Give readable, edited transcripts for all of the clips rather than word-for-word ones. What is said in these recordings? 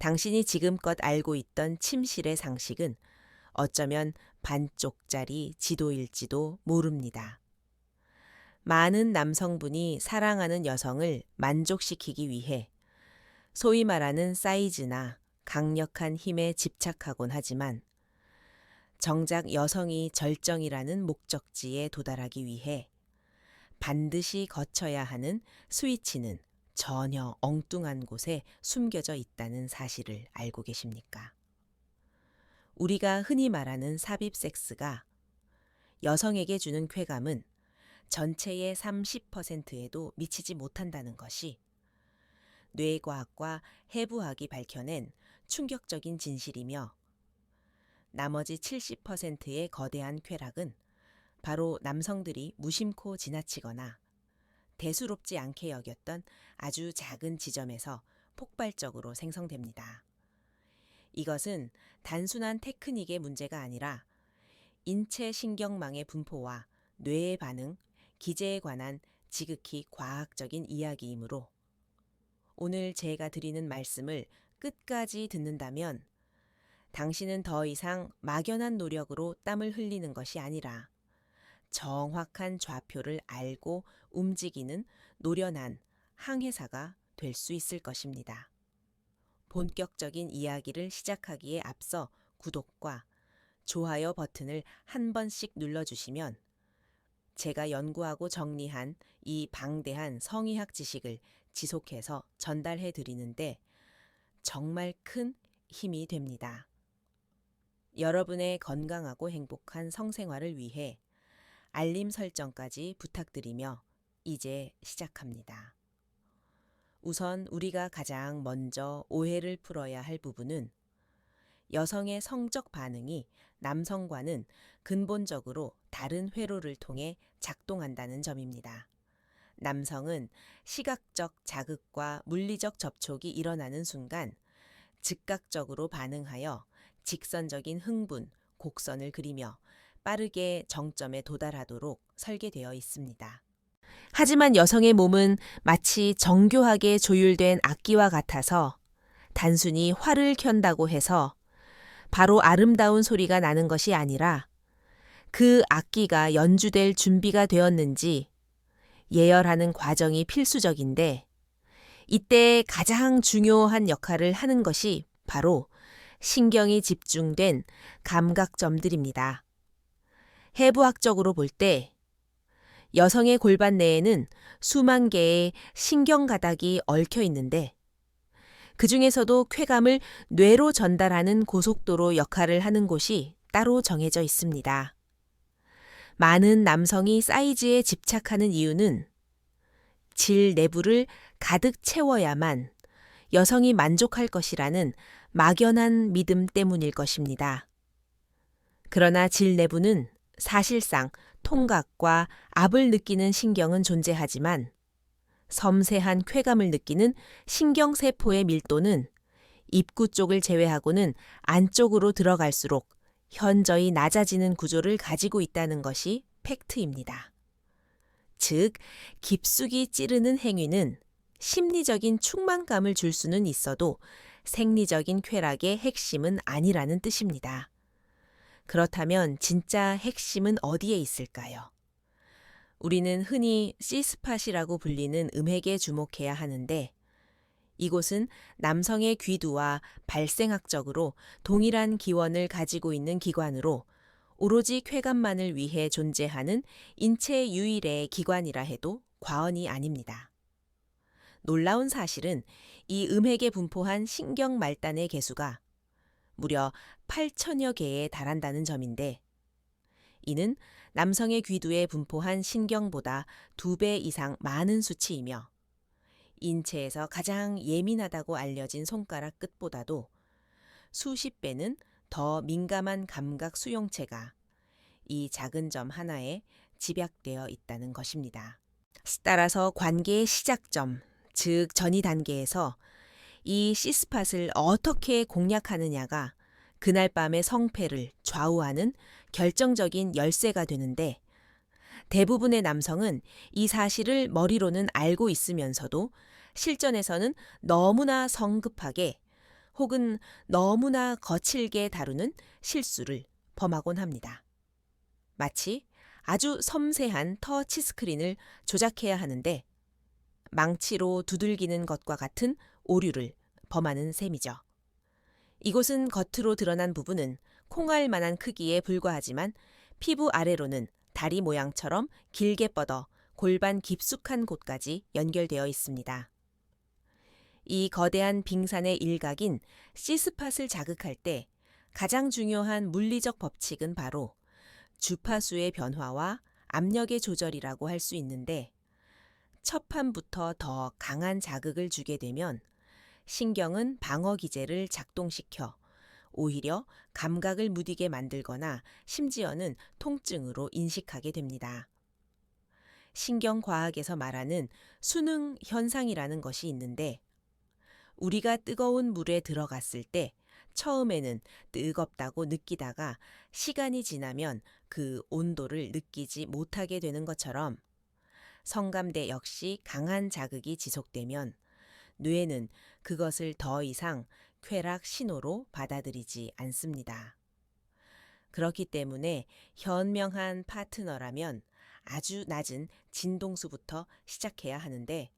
당신이 지금껏 알고 있던 침실의 상식은 어쩌면 반쪽짜리 지도일지도 모릅니다. 많은 남성분이 사랑하는 여성을 만족시키기 위해 소위 말하는 사이즈나 강력한 힘에 집착하곤 하지만 정작 여성이 절정이라는 목적지에 도달하기 위해 반드시 거쳐야 하는 스위치는 전혀 엉뚱한 곳에 숨겨져 있다는 사실을 알고 계십니까? 우리가 흔히 말하는 삽입 섹스가 여성에게 주는 쾌감은 전체의 30%에도 미치지 못한다는 것이 뇌과학과 해부학이 밝혀낸 충격적인 진실이며 나머지 70%의 거대한 쾌락은 바로 남성들이 무심코 지나치거나 대수롭지 않게 여겼던 아주 작은 지점에서 폭발적으로 생성됩니다. 이것은 단순한 테크닉의 문제가 아니라 인체 신경망의 분포와 뇌의 반응, 기제에 관한 지극히 과학적인 이야기이므로 오늘 제가 드리는 말씀을 끝까지 듣는다면 당신은 더 이상 막연한 노력으로 땀을 흘리는 것이 아니라 정확한 좌표를 알고 움직이는 노련한 항해사가 될 수 있을 것입니다. 본격적인 이야기를 시작하기에 앞서 구독과 좋아요 버튼을 한 번씩 눌러주시면 제가 연구하고 정리한 이 방대한 성의학 지식을 지속해서 전달해 드리는데 정말 큰 힘이 됩니다. 여러분의 건강하고 행복한 성생활을 위해 알림 설정까지 부탁드리며 이제 시작합니다. 우선 우리가 가장 먼저 오해를 풀어야 할 부분은 여성의 성적 반응이 남성과는 근본적으로 다른 회로를 통해 작동한다는 점입니다. 남성은 시각적 자극과 물리적 접촉이 일어나는 순간 즉각적으로 반응하여 직선적인 흥분, 곡선을 그리며 빠르게 정점에 도달하도록 설계되어 있습니다. 하지만 여성의 몸은 마치 정교하게 조율된 악기와 같아서 단순히 활을 켠다고 해서 바로 아름다운 소리가 나는 것이 아니라 그 악기가 연주될 준비가 되었는지 예열하는 과정이 필수적인데 이때 가장 중요한 역할을 하는 것이 바로 신경이 집중된 감각점들입니다. 해부학적으로 볼 때 여성의 골반 내에는 수만 개의 신경 가닥이 얽혀 있는데 그 중에서도 쾌감을 뇌로 전달하는 고속도로 역할을 하는 곳이 따로 정해져 있습니다. 많은 남성이 사이즈에 집착하는 이유는 질 내부를 가득 채워야만 여성이 만족할 것이라는 막연한 믿음 때문일 것입니다. 그러나 질 내부는 사실상 통각과 압을 느끼는 신경은 존재하지만 섬세한 쾌감을 느끼는 신경세포의 밀도는 입구 쪽을 제외하고는 안쪽으로 들어갈수록 현저히 낮아지는 구조를 가지고 있다는 것이 팩트입니다. 즉, 깊숙이 찌르는 행위는 심리적인 충만감을 줄 수는 있어도 생리적인 쾌락의 핵심은 아니라는 뜻입니다. 그렇다면 진짜 핵심은 어디에 있을까요? 우리는 흔히 C스팟이라고 불리는 음핵에 주목해야 하는데 이곳은 남성의 귀두와 발생학적으로 동일한 기원을 가지고 있는 기관으로 오로지 쾌감만을 위해 존재하는 인체 유일의 기관이라 해도 과언이 아닙니다. 놀라운 사실은 이 음핵에 분포한 신경 말단의 개수가 무려 8천여 개에 달한다는 점인데 이는 남성의 귀두에 분포한 신경보다 2배 이상 많은 수치이며 인체에서 가장 예민하다고 알려진 손가락 끝보다도 수십 배는 더 민감한 감각 수용체가 이 작은 점 하나에 집약되어 있다는 것입니다. 따라서 관계의 시작점, 즉 전이 단계에서 이 C스팟을 어떻게 공략하느냐가 그날 밤의 성패를 좌우하는 결정적인 열쇠가 되는데 대부분의 남성은 이 사실을 머리로는 알고 있으면서도 실전에서는 너무나 성급하게 혹은 너무나 거칠게 다루는 실수를 범하곤 합니다. 마치 아주 섬세한 터치 스크린을 조작해야 하는데 망치로 두들기는 것과 같은 오류를 범하는 셈이죠. 이곳은 겉으로 드러난 부분은 콩알만한 크기에 불과하지만 피부 아래로는 다리 모양처럼 길게 뻗어 골반 깊숙한 곳까지 연결되어 있습니다. 이 거대한 빙산의 일각인 C스팟을 자극할 때 가장 중요한 물리적 법칙은 바로 주파수의 변화와 압력의 조절이라고 할 수 있는데 첫 판부터 더 강한 자극을 주게 되면 신경은 방어 기제를 작동시켜 오히려 감각을 무디게 만들거나 심지어는 통증으로 인식하게 됩니다. 신경과학에서 말하는 수능 현상이라는 것이 있는데 우리가 뜨거운 물에 들어갔을 때 처음에는 뜨겁다고 느끼다가 시간이 지나면 그 온도를 느끼지 못하게 되는 것처럼 성감대 역시 강한 자극이 지속되면 뇌는 그것을 더 이상 쾌락 신호로 받아들이지 않습니다. 그렇기 때문에 현명한 파트너라면 아주 낮은 진동수부터 시작해야 하는데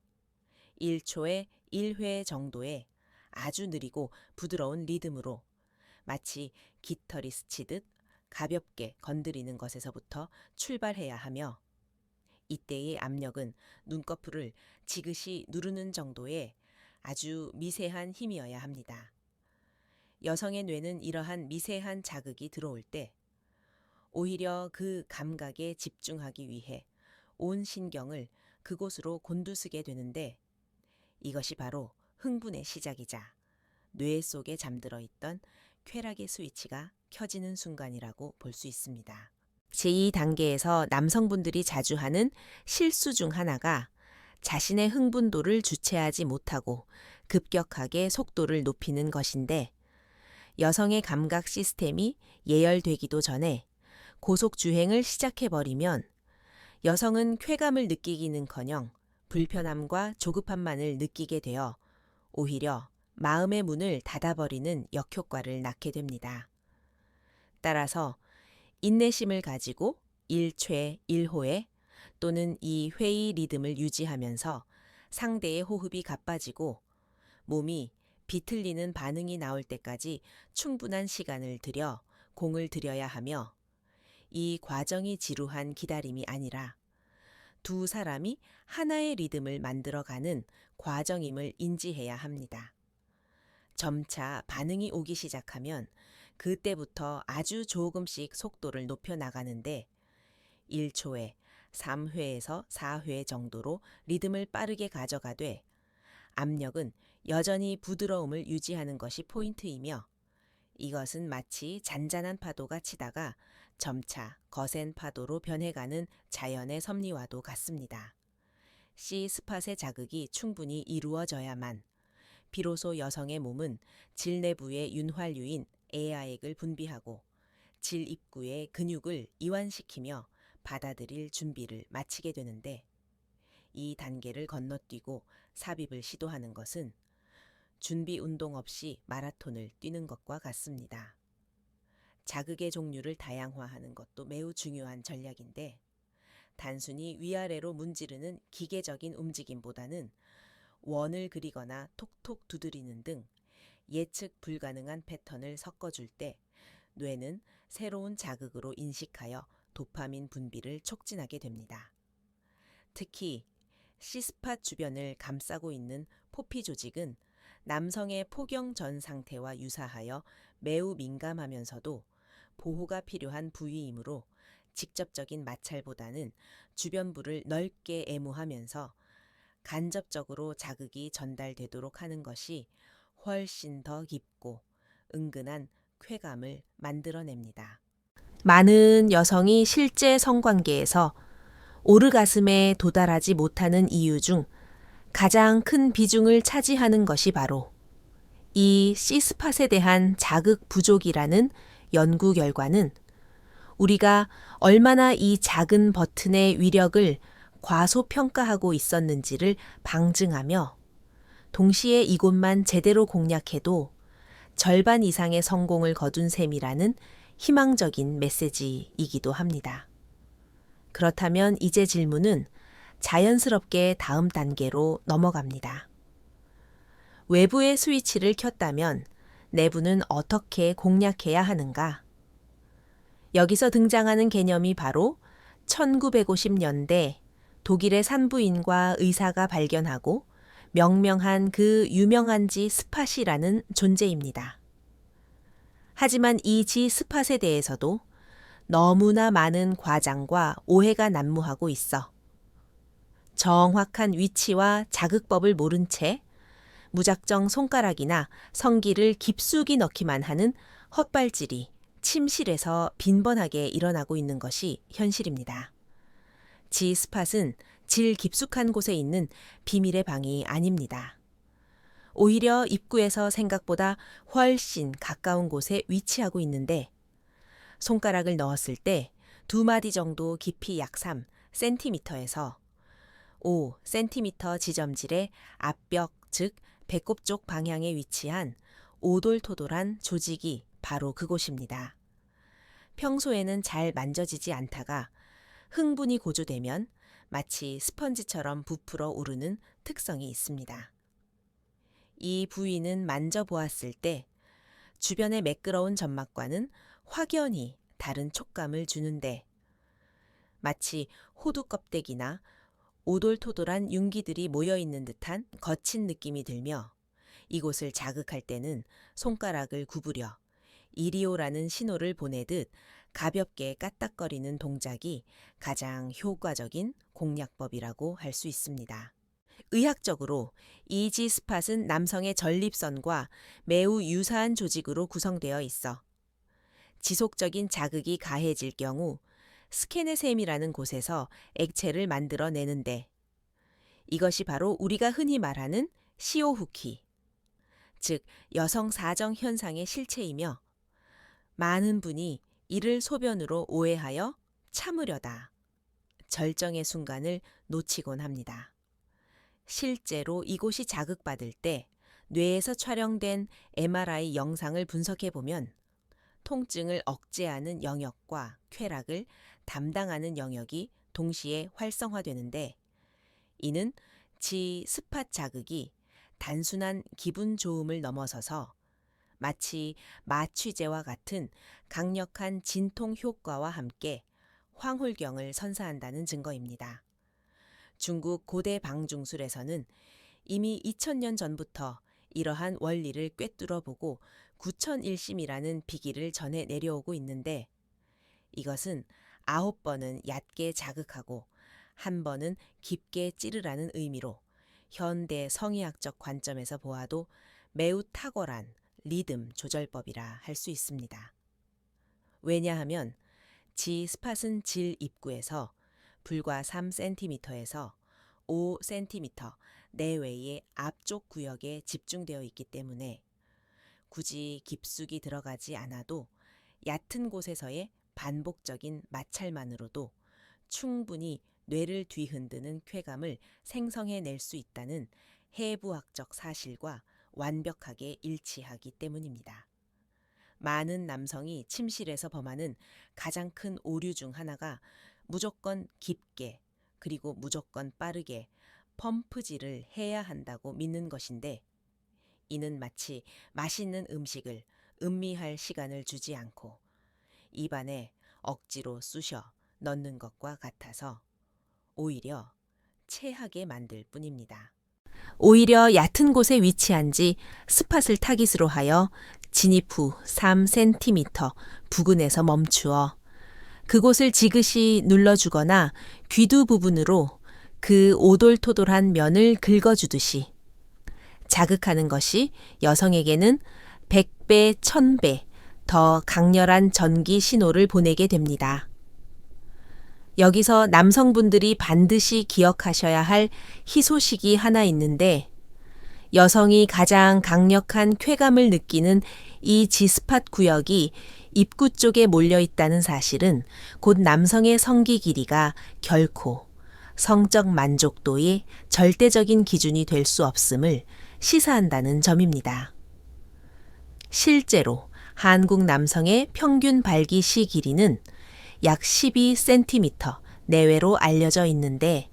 1초에 1회 정도의 아주 느리고 부드러운 리듬으로 마치 깃털이 스치듯 가볍게 건드리는 것에서부터 출발해야 하며 이때의 압력은 눈꺼풀을 지그시 누르는 정도의 아주 미세한 힘이어야 합니다. 여성의 뇌는 이러한 미세한 자극이 들어올 때 오히려 그 감각에 집중하기 위해 온 신경을 그곳으로 곤두쓰게 되는데 이것이 바로 흥분의 시작이자 뇌 속에 잠들어 있던 쾌락의 스위치가 켜지는 순간이라고 볼 수 있습니다. 제2단계에서 남성분들이 자주 하는 실수 중 하나가 자신의 흥분도를 주체하지 못하고 급격하게 속도를 높이는 것인데 여성의 감각 시스템이 예열되기도 전에 고속 주행을 시작해버리면 여성은 쾌감을 느끼기는커녕 불편함과 조급함만을 느끼게 되어 오히려 마음의 문을 닫아버리는 역효과를 낳게 됩니다. 따라서 인내심을 가지고 1최 1호에 또는 이 회의 리듬을 유지하면서 상대의 호흡이 가빠지고 몸이 비틀리는 반응이 나올 때까지 충분한 시간을 들여 공을 들여야 하며 이 과정이 지루한 기다림이 아니라 두 사람이 하나의 리듬을 만들어가는 과정임을 인지해야 합니다. 점차 반응이 오기 시작하면 그때부터 아주 조금씩 속도를 높여 나가는데 1초에 3회에서 4회 정도로 리듬을 빠르게 가져가되 압력은 여전히 부드러움을 유지하는 것이 포인트이며 이것은 마치 잔잔한 파도가 치다가 점차 거센 파도로 변해가는 자연의 섭리와도 같습니다. C스팟의 자극이 충분히 이루어져야만 비로소 여성의 몸은 질 내부의 윤활유인 에아액을 분비하고 질 입구의 근육을 이완시키며 받아들일 준비를 마치게 되는데 이 단계를 건너뛰고 삽입을 시도하는 것은 준비 운동 없이 마라톤을 뛰는 것과 같습니다. 자극의 종류를 다양화하는 것도 매우 중요한 전략인데 단순히 위아래로 문지르는 기계적인 움직임보다는 원을 그리거나 톡톡 두드리는 등 예측 불가능한 패턴을 섞어줄 때 뇌는 새로운 자극으로 인식하여 도파민 분비를 촉진하게 됩니다. 특히 C스팟 주변을 감싸고 있는 포피 조직은 남성의 포경 전 상태와 유사하여 매우 민감하면서도 보호가 필요한 부위이므로 직접적인 마찰보다는 주변부를 넓게 애무하면서 간접적으로 자극이 전달되도록 하는 것이 훨씬 더 깊고 은근한 쾌감을 만들어냅니다. 많은 여성이 실제 성관계에서 오르가슴에 도달하지 못하는 이유 중 가장 큰 비중을 차지하는 것이 바로 이 C스팟에 대한 자극 부족이라는 연구 결과는 우리가 얼마나 이 작은 버튼의 위력을 과소평가하고 있었는지를 방증하며 동시에 이곳만 제대로 공략해도 절반 이상의 성공을 거둔 셈이라는 희망적인 메시지이기도 합니다. 그렇다면 이제 질문은 자연스럽게 다음 단계로 넘어갑니다. 외부의 스위치를 켰다면 내부는 어떻게 공략해야 하는가? 여기서 등장하는 개념이 바로 1950년대 독일의 산부인과 의사가 발견하고 명명한 그 유명한 지 스팟이라는 존재입니다. 하지만 이 지 스팟에 대해서도 너무나 많은 과장과 오해가 난무하고 있어 정확한 위치와 자극법을 모른 채 무작정 손가락이나 성기를 깊숙이 넣기만 하는 헛발질이 침실에서 빈번하게 일어나고 있는 것이 현실입니다. 지 스팟은 질 깊숙한 곳에 있는 비밀의 방이 아닙니다. 오히려 입구에서 생각보다 훨씬 가까운 곳에 위치하고 있는데 손가락을 넣었을 때 2마디 정도 깊이 약 3cm에서 5cm 지점질의 앞벽, 즉 배꼽 쪽 방향에 위치한 오돌토돌한 조직이 바로 그곳입니다. 평소에는 잘 만져지지 않다가 흥분이 고조되면 마치 스펀지처럼 부풀어 오르는 특성이 있습니다. 이 부위는 만져보았을 때 주변의 매끄러운 점막과는 확연히 다른 촉감을 주는데 마치 호두 껍데기나 오돌토돌한 융기들이 모여있는 듯한 거친 느낌이 들며 이곳을 자극할 때는 손가락을 구부려 이리오라는 신호를 보내듯 가볍게 까딱거리는 동작이 가장 효과적인 공략법이라고 할 수 있습니다. 의학적으로 이 지 스팟은 남성의 전립선과 매우 유사한 조직으로 구성되어 있어 지속적인 자극이 가해질 경우 스케네셈이라는 곳에서 액체를 만들어내는데 이것이 바로 우리가 흔히 말하는 시오후키, 즉 여성 사정 현상의 실체이며 많은 분이 이를 소변으로 오해하여 참으려다 절정의 순간을 놓치곤 합니다. 실제로 이곳이 자극받을 때 뇌에서 촬영된 MRI 영상을 분석해보면 통증을 억제하는 영역과 쾌락을 담당하는 영역이 동시에 활성화되는데 이는 지 스팟 자극이 단순한 기분 좋음을 넘어서서 마치 마취제와 같은 강력한 진통 효과와 함께 황홀경을 선사한다는 증거입니다. 중국 고대 방중술에서는 이미 2000년 전부터 이러한 원리를 꿰뚫어 보고 9,001심이라는 비기를 전해 내려오고 있는데 이것은 9번은 얕게 자극하고 1번은 깊게 찌르라는 의미로 현대 성의학적 관점에서 보아도 매우 탁월한 리듬 조절법이라 할 수 있습니다. 왜냐하면 지 스팟은 질 입구에서 불과 3cm에서 5cm 내외의 앞쪽 구역에 집중되어 있기 때문에 굳이 깊숙이 들어가지 않아도 얕은 곳에서의 반복적인 마찰만으로도 충분히 뇌를 뒤흔드는 쾌감을 생성해낼 수 있다는 해부학적 사실과 완벽하게 일치하기 때문입니다. 많은 남성이 침실에서 범하는 가장 큰 오류 중 하나가 무조건 깊게 그리고 무조건 빠르게 펌프질을 해야 한다고 믿는 것인데 이는 마치 맛있는 음식을 음미할 시간을 주지 않고 입안에 억지로 쑤셔 넣는 것과 같아서 오히려 체하게 만들 뿐입니다. 오히려 얕은 곳에 위치한 지 스팟을 타깃으로 하여 진입 후 3cm 부근에서 멈추어 그곳을 지그시 눌러주거나 귀두 부분으로 그 오돌토돌한 면을 긁어주듯이 자극하는 것이 여성에게는 100배, 1000배 더 강렬한 전기 신호를 보내게 됩니다. 여기서 남성분들이 반드시 기억하셔야 할 희소식이 하나 있는데 여성이 가장 강력한 쾌감을 느끼는 이 지스팟 구역이 입구 쪽에 몰려 있다는 사실은 곧 남성의 성기 길이가 결코 성적 만족도의 절대적인 기준이 될 수 없음을 시사한다는 점입니다. 실제로 한국 남성의 평균 발기 시 길이는 약 12cm 내외로 알려져 있는데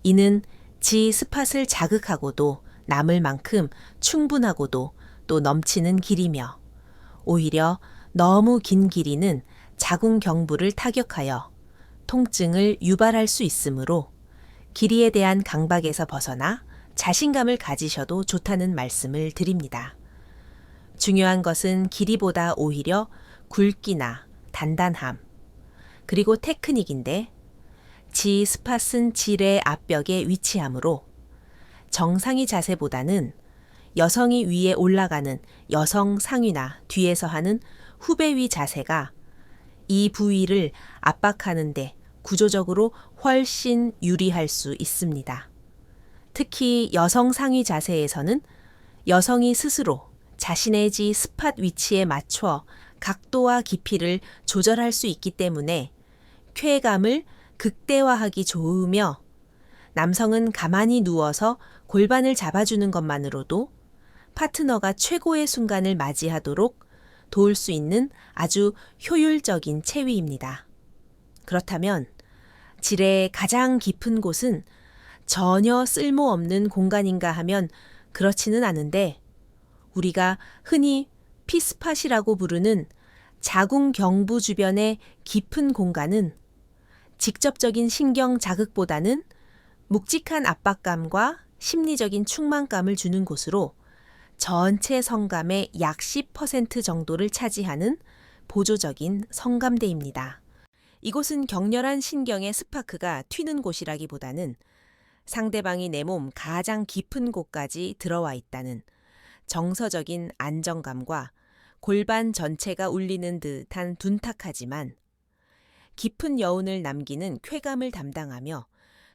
이는 지 스팟을 자극하고도 남을 만큼 충분하고도 또 넘치는 길이며 오히려 너무 긴 길이는 자궁경부를 타격하여 통증을 유발할 수 있으므로 길이에 대한 강박에서 벗어나 자신감을 가지셔도 좋다는 말씀을 드립니다. 중요한 것은 길이보다 오히려 굵기나 단단함, 그리고 테크닉인데 지 스팟은 질의 앞벽에 위치하므로 정상의 자세보다는 여성이 위에 올라가는 여성 상위나 뒤에서 하는 후배 위 자세가 이 부위를 압박하는데 구조적으로 훨씬 유리할 수 있습니다. 특히 여성 상위 자세에서는 여성이 스스로 자신의 지 스팟 위치에 맞춰 각도와 깊이를 조절할 수 있기 때문에 쾌감을 극대화하기 좋으며 남성은 가만히 누워서 골반을 잡아주는 것만으로도 파트너가 최고의 순간을 맞이하도록 도울 수 있는 아주 효율적인 체위입니다. 그렇다면 질의 가장 깊은 곳은 전혀 쓸모없는 공간인가 하면 그렇지는 않은데 우리가 흔히 피스팟이라고 부르는 자궁경부 주변의 깊은 공간은 직접적인 신경 자극보다는 묵직한 압박감과 심리적인 충만감을 주는 곳으로 전체 성감의 약 10% 정도를 차지하는 보조적인 성감대입니다. 이곳은 격렬한 신경의 스파크가 튀는 곳이라기보다는 상대방이 내 몸 가장 깊은 곳까지 들어와 있다는 정서적인 안정감과 골반 전체가 울리는 듯한 둔탁하지만 깊은 여운을 남기는 쾌감을 담당하며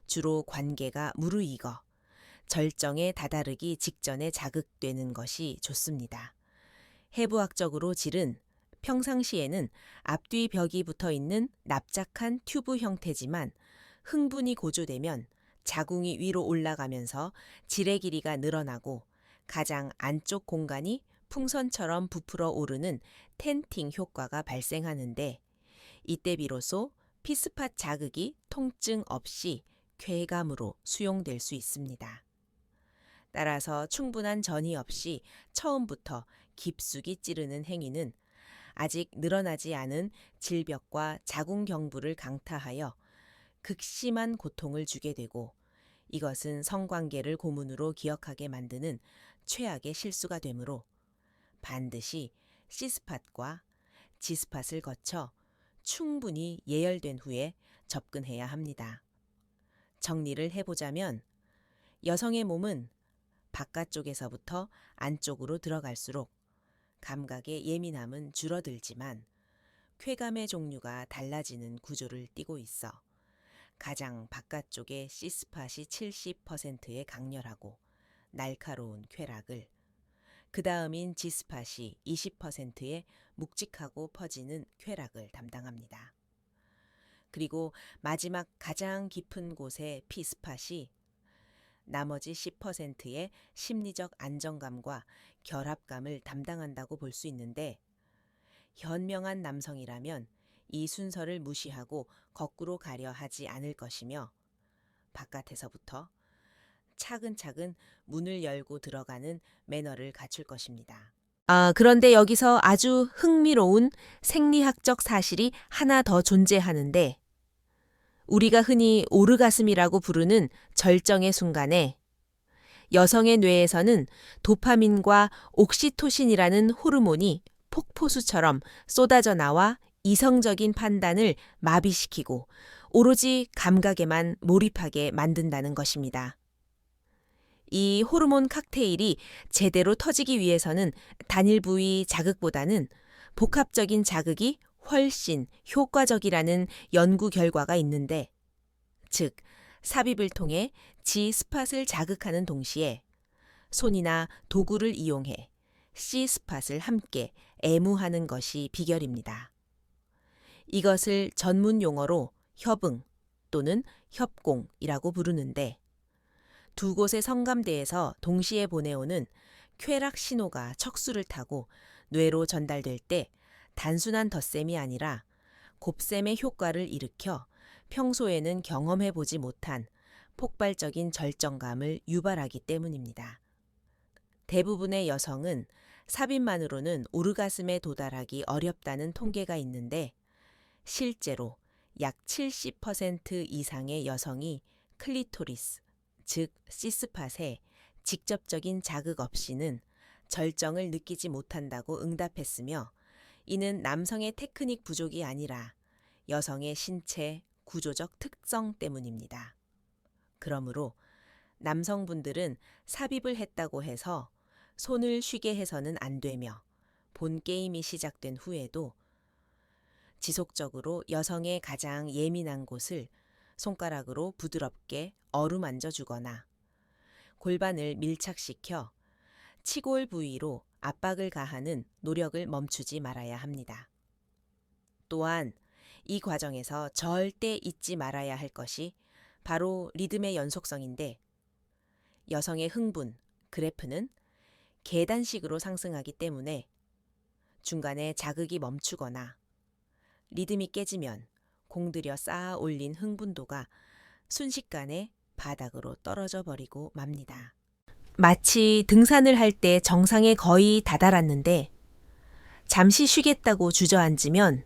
주로 관계가 무르익어 절정에 다다르기 직전에 자극되는 것이 좋습니다. 해부학적으로 질은 평상시에는 앞뒤 벽이 붙어 있는 납작한 튜브 형태지만 흥분이 고조되면 자궁이 위로 올라가면서 질의 길이가 늘어나고 가장 안쪽 공간이 풍선처럼 부풀어 오르는 텐팅 효과가 발생하는데 이때 비로소 피스팟 자극이 통증 없이 쾌감으로 수용될 수 있습니다. 따라서 충분한 전이 없이 처음부터 깊숙이 찌르는 행위는 아직 늘어나지 않은 질벽과 자궁경부를 강타하여 극심한 고통을 주게 되고 이것은 성관계를 고문으로 기억하게 만드는 최악의 실수가 되므로 반드시 C스팟과 G스팟을 거쳐 충분히 예열된 후에 접근해야 합니다. 정리를 해보자면 여성의 몸은 바깥쪽에서부터 안쪽으로 들어갈수록 감각의 예민함은 줄어들지만 쾌감의 종류가 달라지는 구조를 띠고 있어 가장 바깥쪽의 C스팟이 70%의 강렬하고 날카로운 쾌락을 그 다음인 G스팟이 20%의 묵직하고 퍼지는 쾌락을 담당합니다. 그리고 마지막 가장 깊은 곳의 P스팟이 나머지 10%의 심리적 안정감과 결합감을 담당한다고 볼 수 있는데 현명한 남성이라면 이 순서를 무시하고 거꾸로 가려 하지 않을 것이며 바깥에서부터 차근차근 문을 열고 들어가는 매너를 갖출 것입니다. 그런데 여기서 아주 흥미로운 생리학적 사실이 하나 더 존재하는데 우리가 흔히 오르가슴이라고 부르는 절정의 순간에 여성의 뇌에서는 도파민과 옥시토신이라는 호르몬이 폭포수처럼 쏟아져 나와 이성적인 판단을 마비시키고 오로지 감각에만 몰입하게 만든다는 것입니다. 이 호르몬 칵테일이 제대로 터지기 위해서는 단일 부위 자극보다는 복합적인 자극이 훨씬 효과적이라는 연구 결과가 있는데, 즉 삽입을 통해 G스팟을 자극하는 동시에 손이나 도구를 이용해 C스팟을 함께 애무하는 것이 비결입니다. 이것을 전문 용어로 협응 또는 협공이라고 부르는데 두 곳의 성감대에서 동시에 보내오는 쾌락 신호가 척수를 타고 뇌로 전달될 때 단순한 덧셈이 아니라 곱셈의 효과를 일으켜 평소에는 경험해보지 못한 폭발적인 절정감을 유발하기 때문입니다. 대부분의 여성은 삽입만으로는 오르가슴에 도달하기 어렵다는 통계가 있는데 실제로 약 70% 이상의 여성이 클리토리스, 즉 시스팟에 직접적인 자극 없이는 절정을 느끼지 못한다고 응답했으며 이는 남성의 테크닉 부족이 아니라 여성의 신체, 구조적 특성 때문입니다. 그러므로 남성분들은 삽입을 했다고 해서 손을 쉬게 해서는 안 되며 본 게임이 시작된 후에도 지속적으로 여성의 가장 예민한 곳을 손가락으로 부드럽게 어루만져 주거나 골반을 밀착시켜 치골 부위로 압박을 가하는 노력을 멈추지 말아야 합니다. 또한 이 과정에서 절대 잊지 말아야 할 것이 바로 리듬의 연속성인데 여성의 흥분, 그래프는 계단식으로 상승하기 때문에 중간에 자극이 멈추거나 리듬이 깨지면 공들여 쌓아 올린 흥분도가 순식간에 바닥으로 떨어져 버리고 맙니다. 마치 등산을 할 때 정상에 거의 다다랐는데 잠시 쉬겠다고 주저앉으면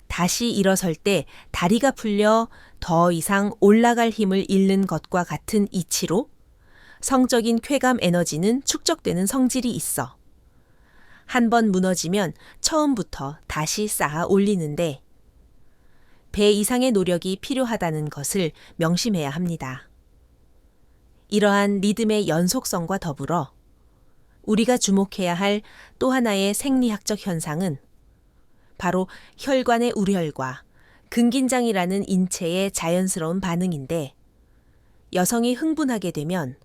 다시 일어설 때 다리가 풀려 더 이상 올라갈 힘을 잃는 것과 같은 이치로 성적인 쾌감 에너지는 축적되는 성질이 있어. 한 번 무너지면 처음부터 다시 쌓아 올리는데 배 이상의 노력이 필요하다는 것을 명심해야 합니다. 이러한 리듬의 연속성과 더불어 우리가 주목해야 할 또 하나의 생리학적 현상은 바로 혈관의 우려혈과 근긴장이라는 인체의 자연스러운 반응인데 여성이 흥분하게 되면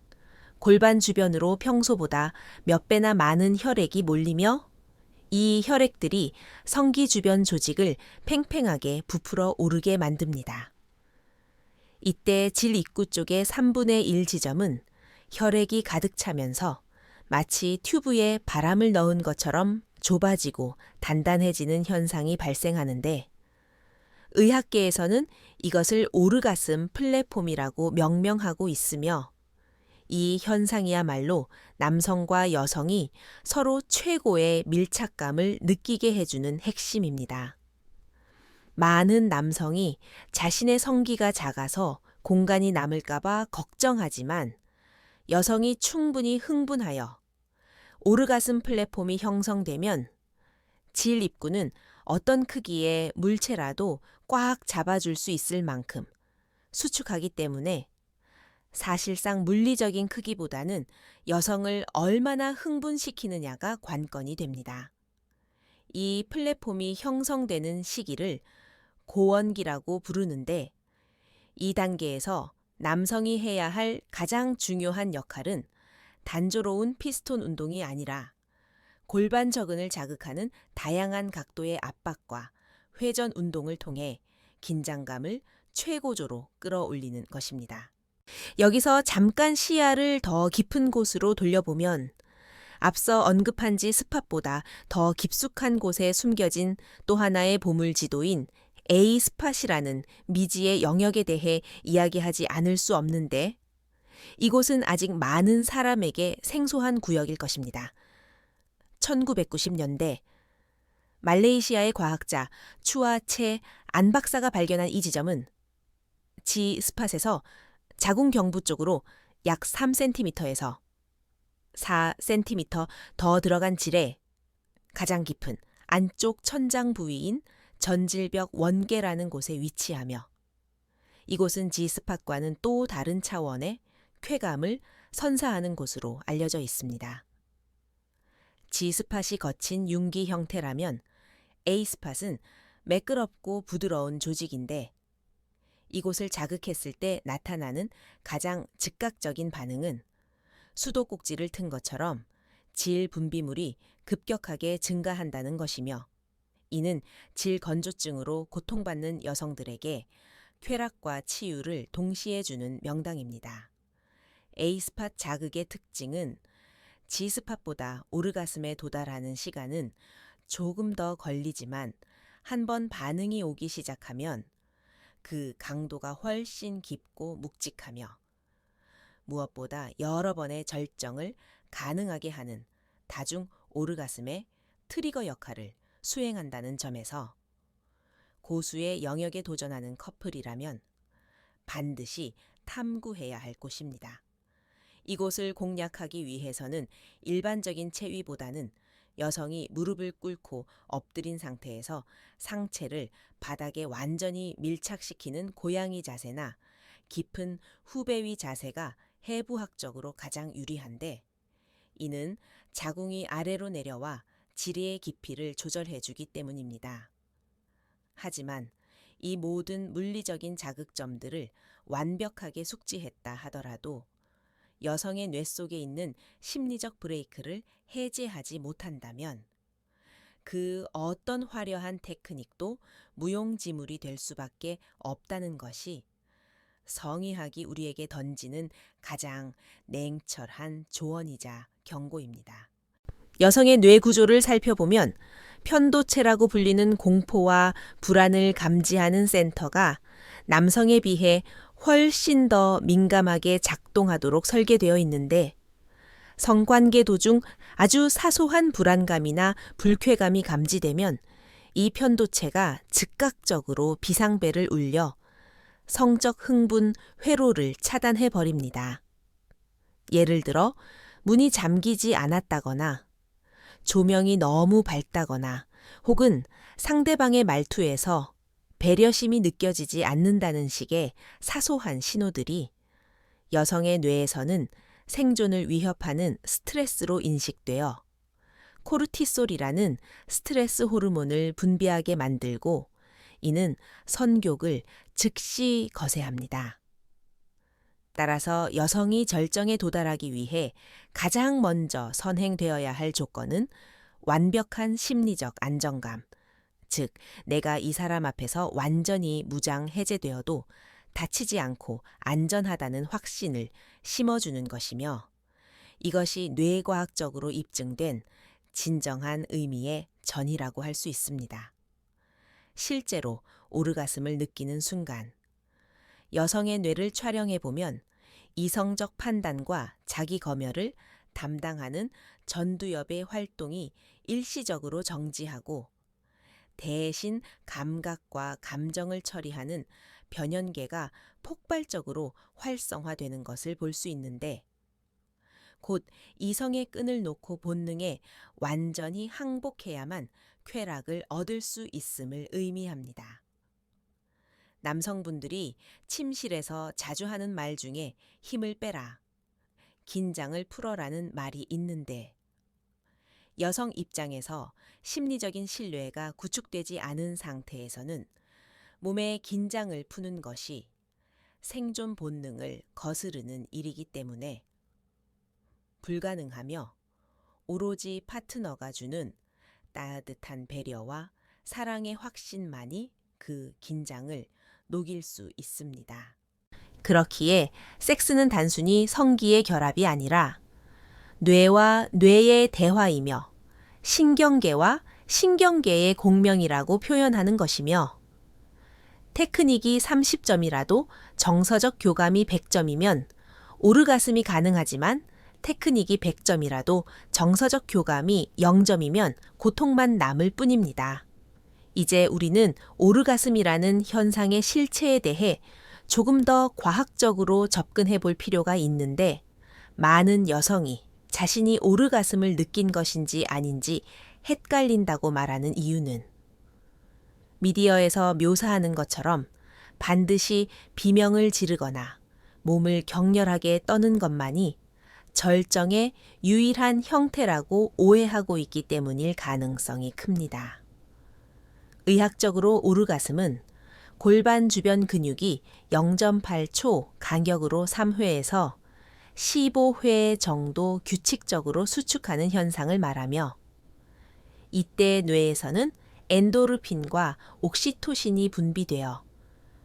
골반 주변으로 평소보다 몇 배나 많은 혈액이 몰리며 이 혈액들이 성기 주변 조직을 팽팽하게 부풀어 오르게 만듭니다. 이때 질 입구 쪽의 3분의 1 지점은 혈액이 가득 차면서 마치 튜브에 바람을 넣은 것처럼 좁아지고 단단해지는 현상이 발생하는데 의학계에서는 이것을 오르가슴 플랫폼이라고 명명하고 있으며 이 현상이야말로 남성과 여성이 서로 최고의 밀착감을 느끼게 해주는 핵심입니다. 많은 남성이 자신의 성기가 작아서 공간이 남을까봐 걱정하지만 여성이 충분히 흥분하여 오르가슴 플랫폼이 형성되면 질 입구는 어떤 크기의 물체라도 꽉 잡아줄 수 있을 만큼 수축하기 때문에 사실상 물리적인 크기보다는 여성을 얼마나 흥분시키느냐가 관건이 됩니다. 이 플랫폼이 형성되는 시기를 고원기라고 부르는데 이 단계에서 남성이 해야 할 가장 중요한 역할은 단조로운 피스톤 운동이 아니라 골반 저근을 자극하는 다양한 각도의 압박과 회전 운동을 통해 긴장감을 최고조로 끌어올리는 것입니다. 여기서 잠깐 시야를 더 깊은 곳으로 돌려보면 앞서 언급한 지 스팟보다 더 깊숙한 곳에 숨겨진 또 하나의 보물지도인 A 스팟이라는 미지의 영역에 대해 이야기하지 않을 수 없는데 이곳은 아직 많은 사람에게 생소한 구역일 것입니다. 1990년대 말레이시아의 과학자 추아체 안 박사가 발견한 이 지점은 지 스팟에서 자궁 경부 쪽으로 약 3cm에서 4cm 더 들어간 질에 가장 깊은 안쪽 천장 부위인 전질벽 원계라는 곳에 위치하며 이곳은 G스팟과는 또 다른 차원의 쾌감을 선사하는 곳으로 알려져 있습니다. G스팟이 거친 융기 형태라면 A스팟은 매끄럽고 부드러운 조직인데 이곳을 자극했을 때 나타나는 가장 즉각적인 반응은 수도꼭지를 튼 것처럼 질 분비물이 급격하게 증가한다는 것이며 이는 질 건조증으로 고통받는 여성들에게 쾌락과 치유를 동시에 주는 명당입니다. A스팟 자극의 특징은 G스팟보다 오르가슴에 도달하는 시간은 조금 더 걸리지만 한번 반응이 오기 시작하면 그 강도가 훨씬 깊고 묵직하며 무엇보다 여러 번의 절정을 가능하게 하는 다중 오르가슴의 트리거 역할을 수행한다는 점에서 고수의 영역에 도전하는 커플이라면 반드시 탐구해야 할 곳입니다. 이곳을 공략하기 위해서는 일반적인 체위보다는 여성이 무릎을 꿇고 엎드린 상태에서 상체를 바닥에 완전히 밀착시키는 고양이 자세나 깊은 후배위 자세가 해부학적으로 가장 유리한데, 이는 자궁이 아래로 내려와 지리의 깊이를 조절해주기 때문입니다. 하지만 이 모든 물리적인 자극점들을 완벽하게 숙지했다 하더라도 여성의 뇌 속에 있는 심리적 브레이크를 해제하지 못한다면 그 어떤 화려한 테크닉도 무용지물이 될 수밖에 없다는 것이 성의학이 우리에게 던지는 가장 냉철한 조언이자 경고입니다. 여성의 뇌 구조를 살펴보면 편도체라고 불리는 공포와 불안을 감지하는 센터가 남성에 비해 훨씬 더 민감하게 작동하도록 설계되어 있는데, 성관계 도중 아주 사소한 불안감이나 불쾌감이 감지되면 이 편도체가 즉각적으로 비상벨을 울려 성적 흥분, 회로를 차단해 버립니다. 예를 들어 문이 잠기지 않았다거나 조명이 너무 밝다거나 혹은 상대방의 말투에서 배려심이 느껴지지 않는다는 식의 사소한 신호들이 여성의 뇌에서는 생존을 위협하는 스트레스로 인식되어 코르티솔이라는 스트레스 호르몬을 분비하게 만들고, 이는 선교를 즉시 거세합니다. 따라서 여성이 절정에 도달하기 위해 가장 먼저 선행되어야 할 조건은 완벽한 심리적 안정감, 즉 내가 이 사람 앞에서 완전히 무장 해제되어도 다치지 않고 안전하다는 확신을 심어주는 것이며, 이것이 뇌과학적으로 입증된 진정한 의미의 전이라고 할 수 있습니다. 실제로 오르가슴을 느끼는 순간 여성의 뇌를 촬영해 보면 이성적 판단과 자기 검열을 담당하는 전두엽의 활동이 일시적으로 정지하고 대신 감각과 감정을 처리하는 변연계가 폭발적으로 활성화되는 것을 볼 수 있는데, 곧 이성의 끈을 놓고 본능에 완전히 항복해야만 쾌락을 얻을 수 있음을 의미합니다. 남성분들이 침실에서 자주 하는 말 중에 힘을 빼라, 긴장을 풀어라는 말이 있는데, 여성 입장에서 심리적인 신뢰가 구축되지 않은 상태에서는 몸의 긴장을 푸는 것이 생존 본능을 거스르는 일이기 때문에 불가능하며, 오로지 파트너가 주는 따뜻한 배려와 사랑의 확신만이 그 긴장을 녹일 수 있습니다. 그렇기에 섹스는 단순히 성기의 결합이 아니라 뇌와 뇌의 대화이며 신경계와 신경계의 공명이라고 표현하는 것이며, 테크닉이 30점이라도 정서적 교감이 100점이면 오르가슴이 가능하지만 테크닉이 100점이라도 정서적 교감이 0점이면 고통만 남을 뿐입니다. 이제 우리는 오르가슴이라는 현상의 실체에 대해 조금 더 과학적으로 접근해 볼 필요가 있는데, 많은 여성이 자신이 오르가슴을 느낀 것인지 아닌지 헷갈린다고 말하는 이유는 미디어에서 묘사하는 것처럼 반드시 비명을 지르거나 몸을 격렬하게 떠는 것만이 절정의 유일한 형태라고 오해하고 있기 때문일 가능성이 큽니다. 의학적으로 오르가슴은 골반 주변 근육이 0.8초 간격으로 3회에서 15회 정도 규칙적으로 수축하는 현상을 말하며, 이때 뇌에서는 엔도르핀과 옥시토신이 분비되어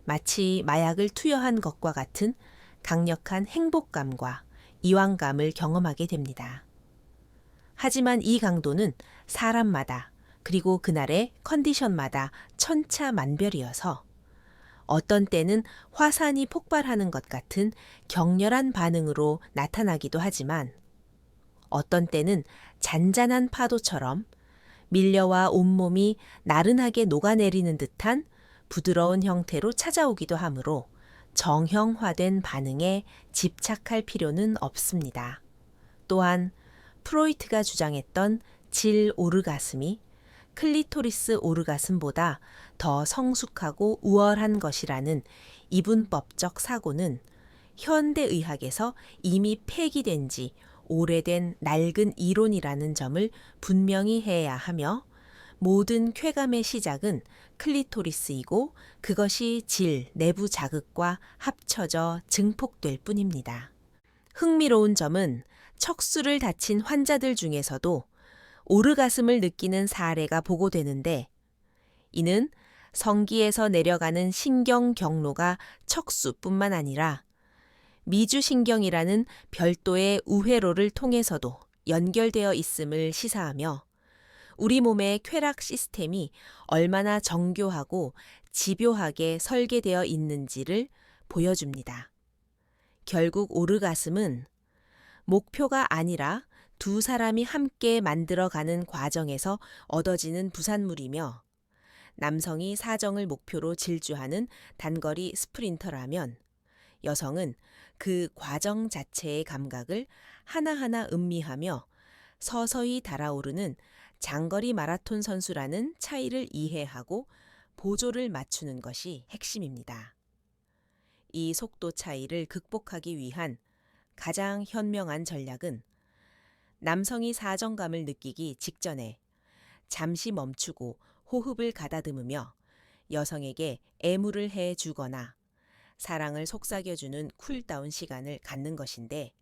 마치 마약을 투여한 것과 같은 강력한 행복감과 이완감을 경험하게 됩니다. 하지만 이 강도는 사람마다 그리고 그날의 컨디션마다 천차만별이어서 어떤 때는 화산이 폭발하는 것 같은 격렬한 반응으로 나타나기도 하지만 어떤 때는 잔잔한 파도처럼 밀려와 온몸이 나른하게 녹아내리는 듯한 부드러운 형태로 찾아오기도 하므로 정형화된 반응에 집착할 필요는 없습니다. 또한 프로이트가 주장했던 질 오르가슴이 클리토리스 오르가슴보다 더 성숙하고 우월한 것이라는 이분법적 사고는 현대의학에서 이미 폐기된 지 오래된 낡은 이론이라는 점을 분명히 해야 하며 모든 쾌감의 시작은 클리토리스이고 그것이 질, 내부 자극과 합쳐져 증폭될 뿐입니다. 흥미로운 점은 척수를 다친 환자들 중에서도 오르가슴을 느끼는 사례가 보고되는데 이는 성기에서 내려가는 신경 경로가 척수뿐만 아니라 미주신경이라는 별도의 우회로를 통해서도 연결되어 있음을 시사하며 우리 몸의 쾌락 시스템이 얼마나 정교하고 집요하게 설계되어 있는지를 보여줍니다. 결국 오르가슴은 목표가 아니라 두 사람이 함께 만들어가는 과정에서 얻어지는 부산물이며 남성이 사정을 목표로 질주하는 단거리 스프린터라면 여성은 그 과정 자체의 감각을 하나하나 음미하며 서서히 달아오르는 장거리 마라톤 선수라는 차이를 이해하고 보조를 맞추는 것이 핵심입니다. 이 속도 차이를 극복하기 위한 가장 현명한 전략은 남성이 사정감을 느끼기 직전에 잠시 멈추고 호흡을 가다듬으며 여성에게 애무를 해 주거나 사랑을 속삭여주는 쿨다운 시간을 갖는 것인데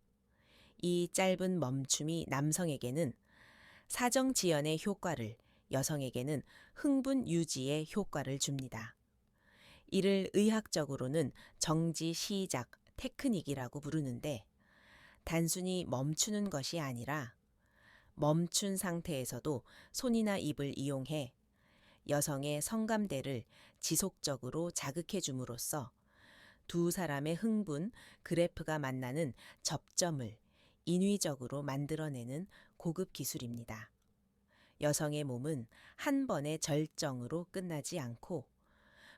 이 짧은 멈춤이 남성에게는 사정 지연의 효과를, 여성에게는 흥분 유지의 효과를 줍니다. 이를 의학적으로는 정지 시작 테크닉이라고 부르는데 단순히 멈추는 것이 아니라 멈춘 상태에서도 손이나 입을 이용해 여성의 성감대를 지속적으로 자극해 줌으로써 두 사람의 흥분 그래프가 만나는 접점을 인위적으로 만들어내는 고급 기술입니다. 여성의 몸은 한 번의 절정으로 끝나지 않고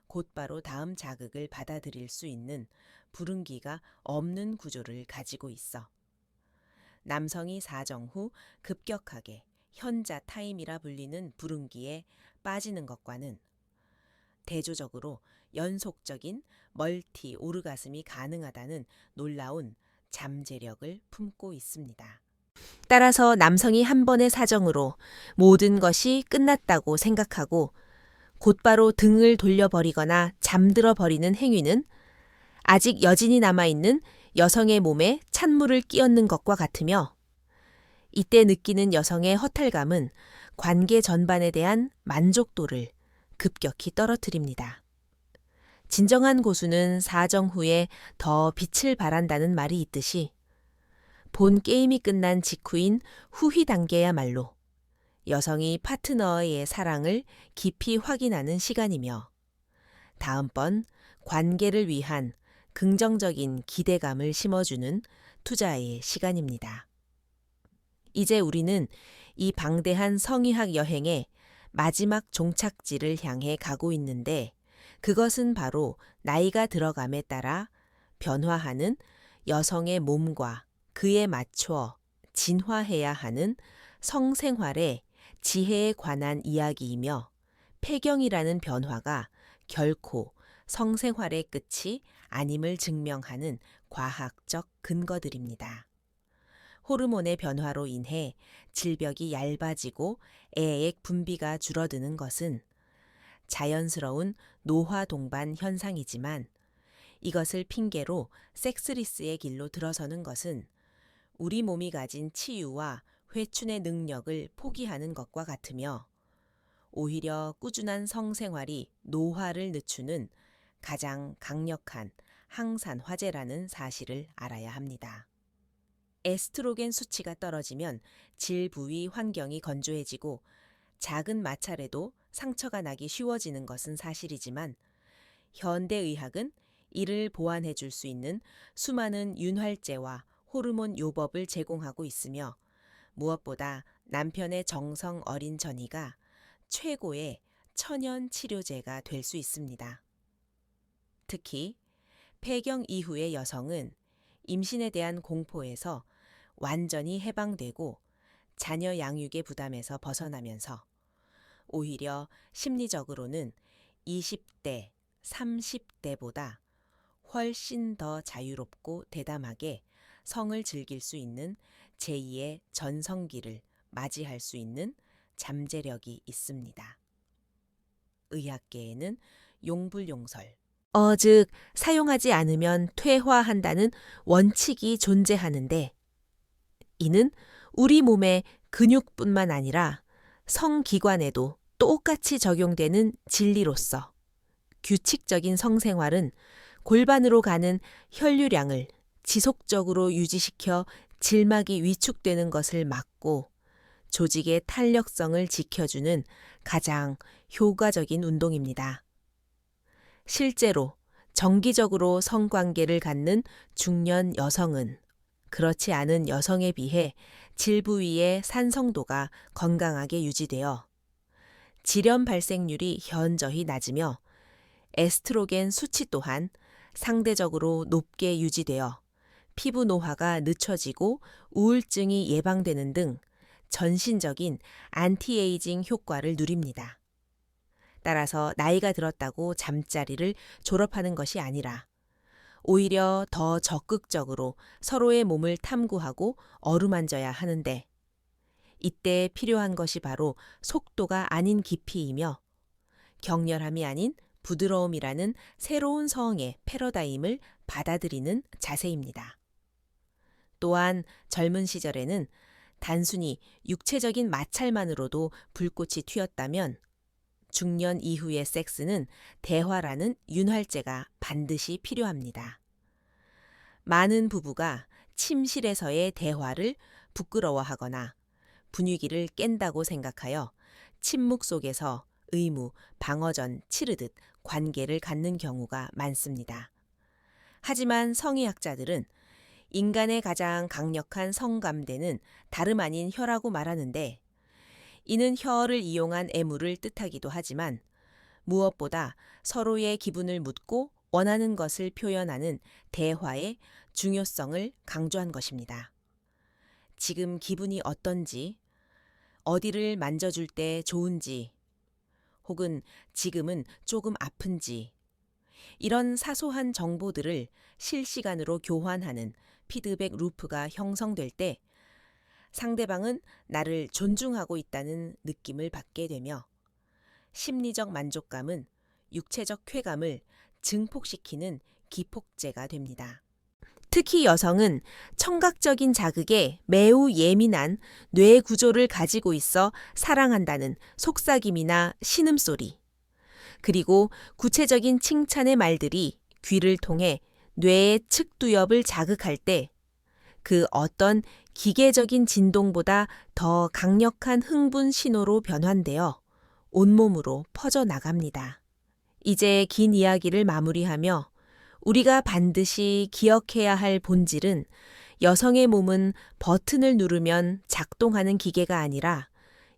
곧바로 다음 자극을 받아들일 수 있는 부릉기가 없는 구조를 가지고 있어 남성이 사정 후 급격하게 현자 타임이라 불리는 부릉기에 빠지는 것과는 대조적으로 연속적인 멀티 오르가슴이 가능하다는 놀라운 잠재력을 품고 있습니다. 따라서 남성이 한 번의 사정으로 모든 것이 끝났다고 생각하고 곧바로 등을 돌려버리거나 잠들어 버리는 행위는 아직 여진이 남아있는 여성의 몸에 찬물을 끼얹는 것과 같으며 이때 느끼는 여성의 허탈감은 관계 전반에 대한 만족도를 급격히 떨어뜨립니다. 진정한 고수는 사정 후에 더 빛을 발한다는 말이 있듯이 본 게임이 끝난 직후인 후위 단계야말로 여성이 파트너의 사랑을 깊이 확인하는 시간이며 다음번 관계를 위한 긍정적인 기대감을 심어주는 투자의 시간입니다. 이제 우리는 이 방대한 성의학 여행의 마지막 종착지를 향해 가고 있는데 그것은 바로 나이가 들어감에 따라 변화하는 여성의 몸과 그에 맞춰 진화해야 하는 성생활의 지혜에 관한 이야기이며 폐경이라는 변화가 결코 성생활의 끝이 아님을 증명하는 과학적 근거들입니다. 호르몬의 변화로 인해 질벽이 얇아지고 애액 분비가 줄어드는 것은 자연스러운 노화 동반 현상이지만 이것을 핑계로 섹스리스의 길로 들어서는 것은 우리 몸이 가진 치유와 회춘의 능력을 포기하는 것과 같으며 오히려 꾸준한 성생활이 노화를 늦추는 가장 강력한 항산 화제라는 사실을 알아야 합니다. 에스트로겐 수치가 떨어지면 질 부위 환경이 건조해지고 작은 마찰에도 상처가 나기 쉬워지는 것은 사실이지만 현대의학은 이를 보완해 줄 수 있는 수많은 윤활제와 호르몬 요법을 제공하고 있으며 무엇보다 남편의 정성 어린 전이가 최고의 천연 치료제가 될 수 있습니다. 특히 폐경 이후의 여성은 임신에 대한 공포에서 완전히 해방되고 자녀 양육의 부담에서 벗어나면서 오히려 심리적으로는 20대, 30대보다 훨씬 더 자유롭고 대담하게 성을 즐길 수 있는 제2의 전성기를 맞이할 수 있는 잠재력이 있습니다. 의학계에는 용불용설, 즉 사용하지 않으면 퇴화한다는 원칙이 존재하는데 이는 우리 몸의 근육뿐만 아니라 성기관에도 똑같이 적용되는 진리로서 규칙적인 성생활은 골반으로 가는 혈류량을 지속적으로 유지시켜 질막이 위축되는 것을 막고 조직의 탄력성을 지켜주는 가장 효과적인 운동입니다. 실제로 정기적으로 성관계를 갖는 중년 여성은 그렇지 않은 여성에 비해 질 부위의 산성도가 건강하게 유지되어 질염 발생률이 현저히 낮으며 에스트로겐 수치 또한 상대적으로 높게 유지되어 피부 노화가 늦춰지고 우울증이 예방되는 등 전신적인 안티에이징 효과를 누립니다. 따라서 나이가 들었다고 잠자리를 졸업하는 것이 아니라 오히려 더 적극적으로 서로의 몸을 탐구하고 어루만져야 하는데 이때 필요한 것이 바로 속도가 아닌 깊이이며 격렬함이 아닌 부드러움이라는 새로운 성의 패러다임을 받아들이는 자세입니다. 또한 젊은 시절에는 단순히 육체적인 마찰만으로도 불꽃이 튀었다면 중년 이후의 섹스는 대화라는 윤활제가 반드시 필요합니다. 많은 부부가 침실에서의 대화를 부끄러워하거나 분위기를 깬다고 생각하여 침묵 속에서 의무, 방어전 치르듯 관계를 갖는 경우가 많습니다. 하지만 성의학자들은 인간의 가장 강력한 성감대는 다름 아닌 혀라고 말하는데 이는 혀를 이용한 애무를 뜻하기도 하지만 무엇보다 서로의 기분을 묻고 원하는 것을 표현하는 대화의 중요성을 강조한 것입니다. 지금 기분이 어떤지, 어디를 만져줄 때 좋은지, 혹은 지금은 조금 아픈지, 이런 사소한 정보들을 실시간으로 교환하는 피드백 루프가 형성될 때 상대방은 나를 존중하고 있다는 느낌을 받게 되며 심리적 만족감은 육체적 쾌감을 증폭시키는 기폭제가 됩니다. 특히 여성은 청각적인 자극에 매우 예민한 뇌 구조를 가지고 있어 사랑한다는 속삭임이나 신음소리, 그리고 구체적인 칭찬의 말들이 귀를 통해 뇌의 측두엽을 자극할 때 그 어떤 기계적인 진동보다 더 강력한 흥분 신호로 변환되어 온몸으로 퍼져나갑니다. 이제 긴 이야기를 마무리하며 우리가 반드시 기억해야 할 본질은 여성의 몸은 버튼을 누르면 작동하는 기계가 아니라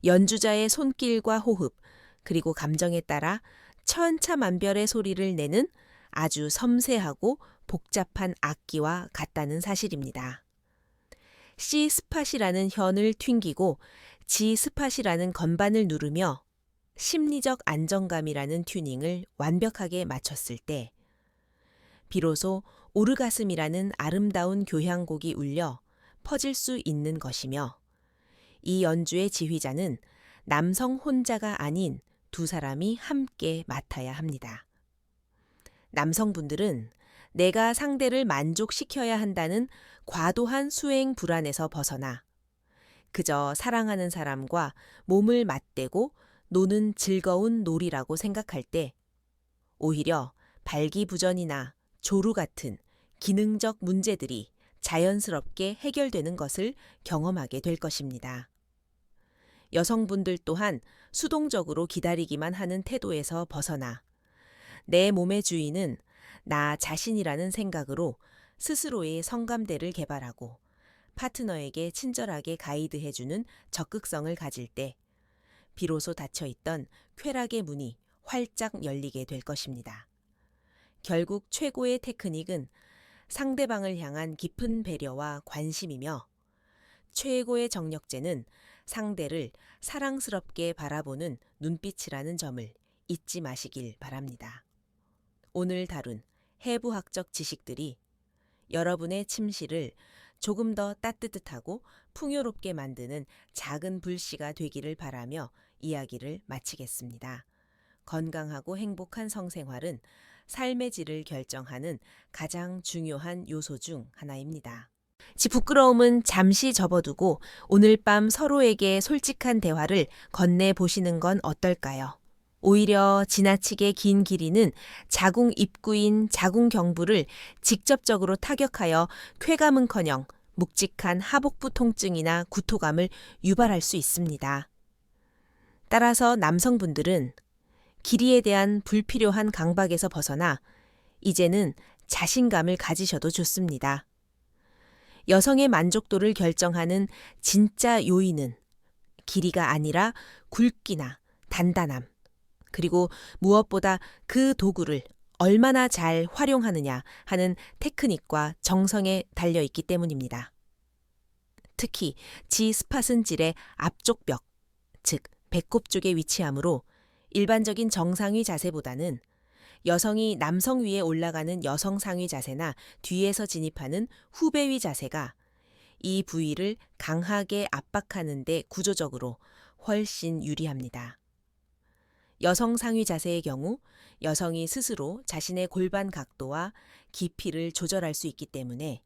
연주자의 손길과 호흡, 그리고 감정에 따라 천차만별의 소리를 내는 아주 섬세하고 복잡한 악기와 같다는 사실입니다. C 스팟이라는 현을 튕기고 G 스팟이라는 건반을 누르며 심리적 안정감이라는 튜닝을 완벽하게 맞췄을 때 비로소 오르가슴이라는 아름다운 교향곡이 울려 퍼질 수 있는 것이며 이 연주의 지휘자는 남성 혼자가 아닌 두 사람이 함께 맡아야 합니다. 남성분들은 내가 상대를 만족시켜야 한다는 과도한 수행 불안에서 벗어나 그저 사랑하는 사람과 몸을 맞대고 노는 즐거운 놀이라고 생각할 때 오히려 발기부전이나 조루 같은 기능적 문제들이 자연스럽게 해결되는 것을 경험하게 될 것입니다. 여성분들 또한 수동적으로 기다리기만 하는 태도에서 벗어나 내 몸의 주인은 나 자신이라는 생각으로 스스로의 성감대를 개발하고 파트너에게 친절하게 가이드해주는 적극성을 가질 때 비로소 닫혀있던 쾌락의 문이 활짝 열리게 될 것입니다. 결국 최고의 테크닉은 상대방을 향한 깊은 배려와 관심이며 최고의 정력제는 상대를 사랑스럽게 바라보는 눈빛이라는 점을 잊지 마시길 바랍니다. 오늘 다룬 해부학적 지식들이 여러분의 침실을 조금 더 따뜻하고 풍요롭게 만드는 작은 불씨가 되기를 바라며 이야기를 마치겠습니다. 건강하고 행복한 성생활은 삶의 질을 결정하는 가장 중요한 요소 중 하나입니다. 부끄러움은 잠시 접어두고 오늘 밤 서로에게 솔직한 대화를 건네보시는 건 어떨까요? 오히려 지나치게 긴 길이는 자궁 입구인 자궁 경부를 직접적으로 타격하여 쾌감은커녕 묵직한 하복부 통증이나 구토감을 유발할 수 있습니다. 따라서 남성분들은 길이에 대한 불필요한 강박에서 벗어나 이제는 자신감을 가지셔도 좋습니다. 여성의 만족도를 결정하는 진짜 요인은 길이가 아니라 굵기나 단단함, 그리고 무엇보다 그 도구를 얼마나 잘 활용하느냐 하는 테크닉과 정성에 달려있기 때문입니다. 특히 G스팟은 질의 앞쪽 벽, 즉 배꼽 쪽에 위치하므로 일반적인 정상위 자세보다는 여성이 남성 위에 올라가는 여성 상위 자세나 뒤에서 진입하는 후배위 자세가 이 부위를 강하게 압박하는 데 구조적으로 훨씬 유리합니다. 여성 상위 자세의 경우 여성이 스스로 자신의 골반 각도와 깊이를 조절할 수 있기 때문에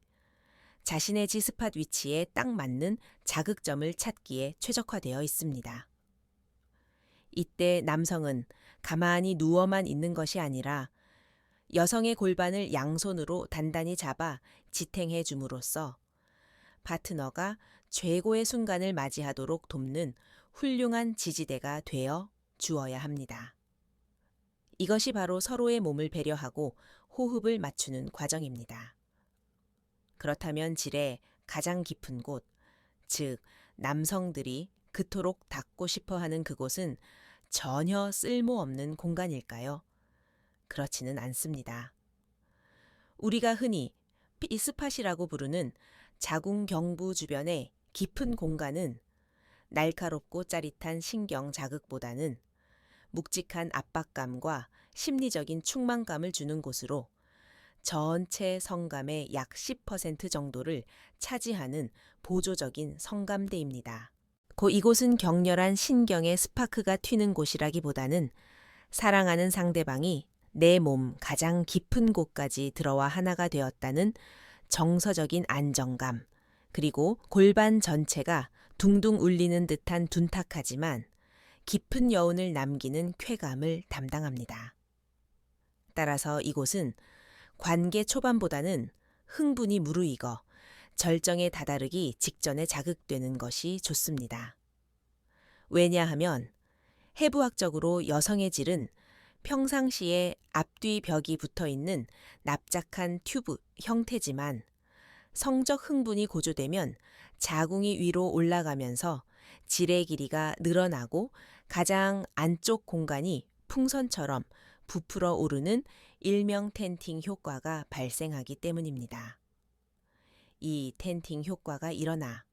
자신의 G스팟 위치에 딱 맞는 자극점을 찾기에 최적화되어 있습니다. 이때 남성은 가만히 누워만 있는 것이 아니라 여성의 골반을 양손으로 단단히 잡아 지탱해 줌으로써 파트너가 최고의 순간을 맞이하도록 돕는 훌륭한 지지대가 되어 주어야 합니다. 이것이 바로 서로의 몸을 배려하고 호흡을 맞추는 과정입니다. 그렇다면 질의 가장 깊은 곳, 즉 남성들이 그토록 닿고 싶어 하는 그곳은 전혀 쓸모없는 공간일까요? 그렇지는 않습니다. 우리가 흔히 B스팟이라고 부르는 자궁 경부 주변의 깊은 공간은 날카롭고 짜릿한 신경 자극보다는 묵직한 압박감과 심리적인 충만감을 주는 곳으로 전체 성감의 약 10% 정도를 차지하는 보조적인 성감대입니다. 이곳은 격렬한 신경의 스파크가 튀는 곳이라기보다는 사랑하는 상대방이 내 몸 가장 깊은 곳까지 들어와 하나가 되었다는 정서적인 안정감, 그리고 골반 전체가 둥둥 울리는 듯한 둔탁하지만 깊은 여운을 남기는 쾌감을 담당합니다. 따라서 이곳은 관계 초반보다는 흥분이 무르익어 절정에 다다르기 직전에 자극되는 것이 좋습니다. 왜냐하면 해부학적으로 여성의 질은 평상시에 앞뒤 벽이 붙어있는 납작한 튜브 형태지만 성적 흥분이 고조되면 자궁이 위로 올라가면서 질의 길이가 늘어나고 가장 안쪽 공간이 풍선처럼 부풀어 오르는 일명 텐팅 효과가 발생하기 때문입니다. 이 텐팅 효과가 일어나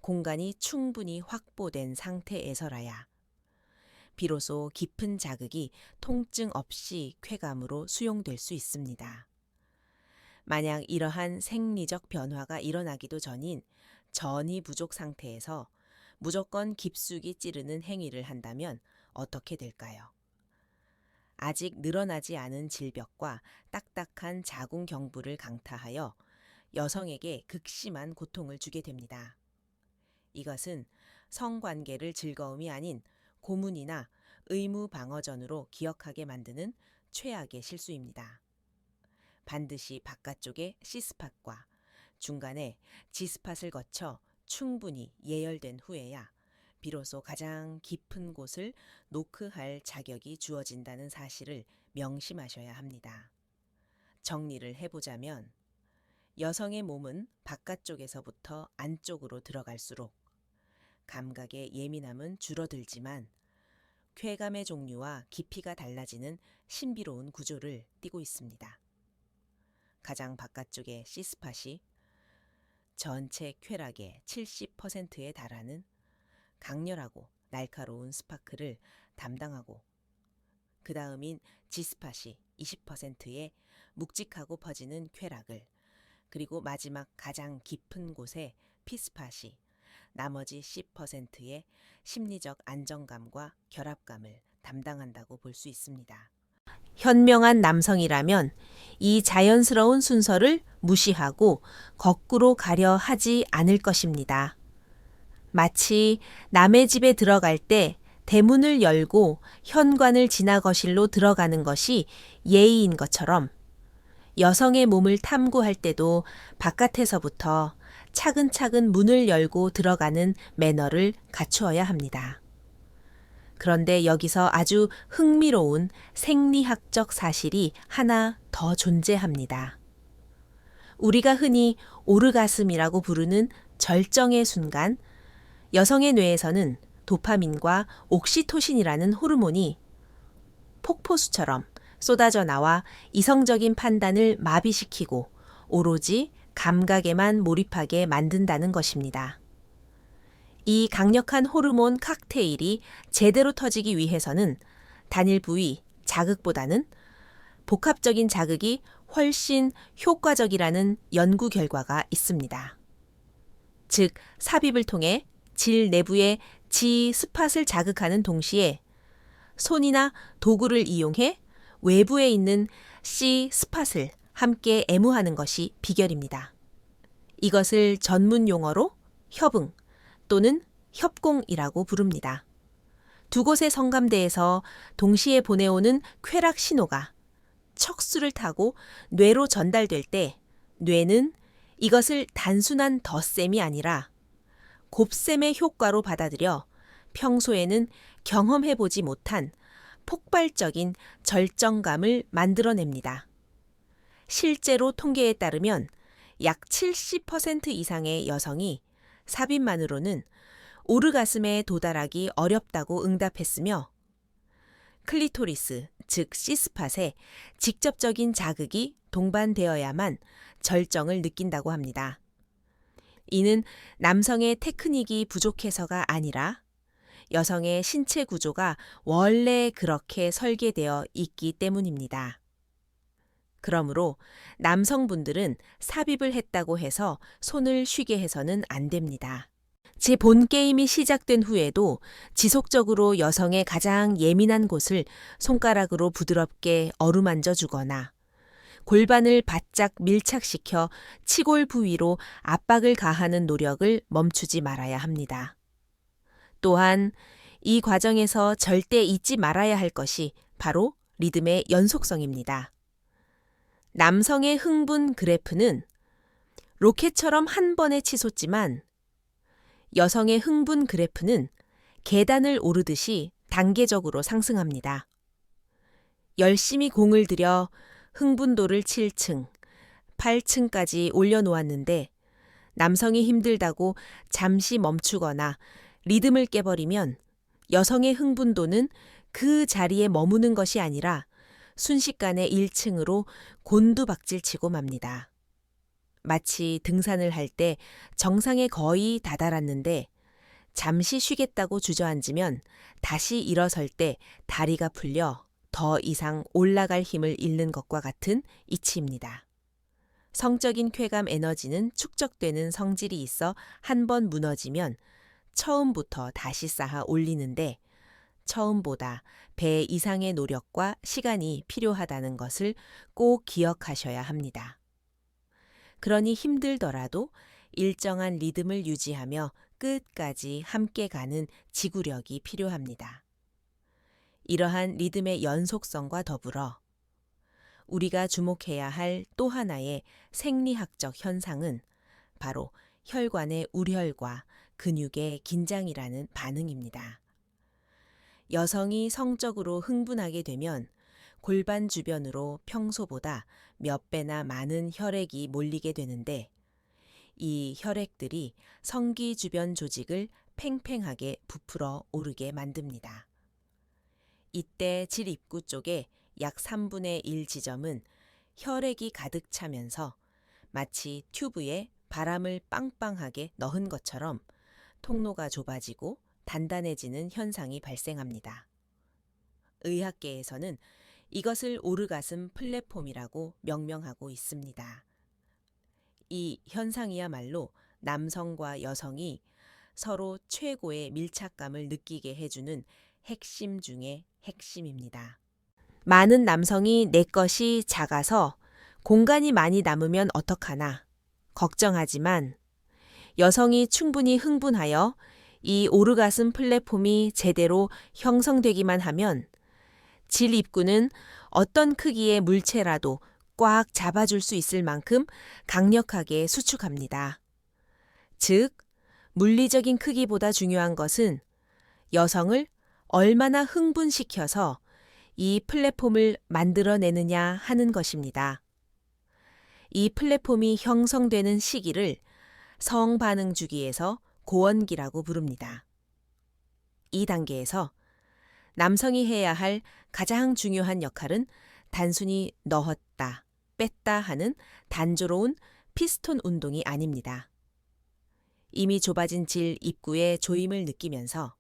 공간이 충분히 확보된 상태에서라야 비로소 깊은 자극이 통증 없이 쾌감으로 수용될 수 있습니다. 만약 이러한 생리적 변화가 일어나기도 전인 전이 부족 상태에서 무조건 깊숙이 찌르는 행위를 한다면 어떻게 될까요? 아직 늘어나지 않은 질벽과 딱딱한 자궁 경부를 강타하여 여성에게 극심한 고통을 주게 됩니다. 이것은 성관계를 즐거움이 아닌 고문이나 의무 방어전으로 기억하게 만드는 최악의 실수입니다. 반드시 바깥쪽에 C스팟과 중간에 G스팟을 거쳐 충분히 예열된 후에야 비로소 가장 깊은 곳을 노크할 자격이 주어진다는 사실을 명심하셔야 합니다. 정리를 해보자면 여성의 몸은 바깥쪽에서부터 안쪽으로 들어갈수록 감각의 예민함은 줄어들지만 쾌감의 종류와 깊이가 달라지는 신비로운 구조를 띠고 있습니다. 가장 바깥쪽의 C스팟이 전체 쾌락의 70%에 달하는 강렬하고 날카로운 스파크를 담당하고 그 다음인 G스팟이 20%의 묵직하고 퍼지는 쾌락을 그리고 마지막 가장 깊은 곳에 P스팟이 나머지 10%의 심리적 안정감과 결합감을 담당한다고 볼 수 있습니다. 현명한 남성이라면 이 자연스러운 순서를 무시하고 거꾸로 가려 하지 않을 것입니다. 마치 남의 집에 들어갈 때 대문을 열고 현관을 지나 거실로 들어가는 것이 예의인 것처럼 여성의 몸을 탐구할 때도 바깥에서부터 차근차근 문을 열고 들어가는 매너를 갖추어야 합니다. 그런데 여기서 아주 흥미로운 생리학적 사실이 하나 더 존재합니다. 우리가 흔히 오르가슴이라고 부르는 절정의 순간, 여성의 뇌에서는 도파민과 옥시토신이라는 호르몬이 폭포수처럼 쏟아져 나와 이성적인 판단을 마비시키고 오로지 감각에만 몰입하게 만든다는 것입니다. 이 강력한 호르몬 칵테일이 제대로 터지기 위해서는 단일 부위 자극보다는 복합적인 자극이 훨씬 효과적이라는 연구 결과가 있습니다. 즉, 삽입을 통해 질 내부의 G 스팟을 자극하는 동시에 손이나 도구를 이용해 외부에 있는 C 스팟을 함께 애무하는 것이 비결입니다. 이것을 전문 용어로 협응 또는 협공이라고 부릅니다. 두 곳의 성감대에서 동시에 보내오는 쾌락 신호가 척수를 타고 뇌로 전달될 때 뇌는 이것을 단순한 덧셈이 아니라 곱셈의 효과로 받아들여 평소에는 경험해보지 못한 폭발적인 절정감을 만들어냅니다. 실제로 통계에 따르면 약 70% 이상의 여성이 삽입만으로는 오르가슴에 도달하기 어렵다고 응답했으며 클리토리스, 즉 C스팟에 직접적인 자극이 동반되어야만 절정을 느낀다고 합니다. 이는 남성의 테크닉이 부족해서가 아니라 여성의 신체 구조가 원래 그렇게 설계되어 있기 때문입니다. 그러므로 남성분들은 삽입을 했다고 해서 손을 쉬게 해서는 안 됩니다. 제 본 게임이 시작된 후에도 지속적으로 여성의 가장 예민한 곳을 손가락으로 부드럽게 어루만져 주거나 골반을 바짝 밀착시켜 치골 부위로 압박을 가하는 노력을 멈추지 말아야 합니다. 또한 이 과정에서 절대 잊지 말아야 할 것이 바로 리듬의 연속성입니다. 남성의 흥분 그래프는 로켓처럼 한 번에 치솟지만 여성의 흥분 그래프는 계단을 오르듯이 단계적으로 상승합니다. 열심히 공을 들여 흥분도를 7층, 8층까지 올려놓았는데 남성이 힘들다고 잠시 멈추거나 리듬을 깨버리면 여성의 흥분도는 그 자리에 머무는 것이 아니라 순식간에 1층으로 곤두박질치고 맙니다. 마치 등산을 할 때 정상에 거의 다다랐는데 잠시 쉬겠다고 주저앉으면 다시 일어설 때 다리가 풀려 더 이상 올라갈 힘을 잃는 것과 같은 이치입니다. 성적인 쾌감 에너지는 축적되는 성질이 있어 한 번 무너지면 처음부터 다시 쌓아 올리는데 처음보다 배 이상의 노력과 시간이 필요하다는 것을 꼭 기억하셔야 합니다. 그러니 힘들더라도 일정한 리듬을 유지하며 끝까지 함께 가는 지구력이 필요합니다. 이러한 리듬의 연속성과 더불어 우리가 주목해야 할 또 하나의 생리학적 현상은 바로 혈관의 우혈과 근육의 긴장이라는 반응입니다. 여성이 성적으로 흥분하게 되면 골반 주변으로 평소보다 몇 배나 많은 혈액이 몰리게 되는데 이 혈액들이 성기 주변 조직을 팽팽하게 부풀어 오르게 만듭니다. 이때 질 입구 쪽에 약 3분의 1 지점은 혈액이 가득 차면서 마치 튜브에 바람을 빵빵하게 넣은 것처럼 통로가 좁아지고 단단해지는 현상이 발생합니다. 의학계에서는 이것을 오르가슴 플랫폼이라고 명명하고 있습니다. 이 현상이야말로 남성과 여성이 서로 최고의 밀착감을 느끼게 해주는 핵심 중의 핵심입니다. 많은 남성이 내 것이 작아서 공간이 많이 남으면 어떡하나 걱정하지만 여성이 충분히 흥분하여 이 오르가슴 플랫폼이 제대로 형성되기만 하면 질 입구는 어떤 크기의 물체라도 꽉 잡아줄 수 있을 만큼 강력하게 수축합니다. 즉, 물리적인 크기보다 중요한 것은 여성을 얼마나 흥분시켜서 이 플랫폼을 만들어내느냐 하는 것입니다. 이 플랫폼이 형성되는 시기를 성반응 주기에서 고원기라고 부릅니다. 이 단계에서 남성이 해야 할 가장 중요한 역할은 단순히 넣었다, 뺐다 하는 단조로운 피스톤 운동이 아닙니다. 이미 좁아진 질 입구의 조임을 느끼면서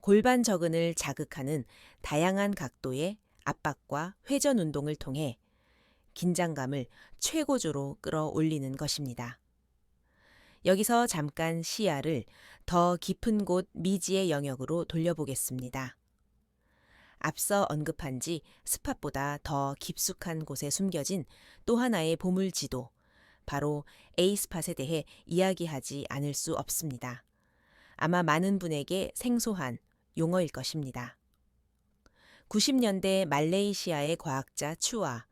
골반 저근을 자극하는 다양한 각도의 압박과 회전 운동을 통해 긴장감을 최고조로 끌어올리는 것입니다. 여기서 잠깐 시야를 더 깊은 곳 미지의 영역으로 돌려보겠습니다. 앞서 언급한 지 스팟보다 더 깊숙한 곳에 숨겨진 또 하나의 보물지도, 바로 A스팟에 대해 이야기하지 않을 수 없습니다. 아마 많은 분에게 생소한 용어일 것입니다. 90년대 말레이시아의 과학자 추와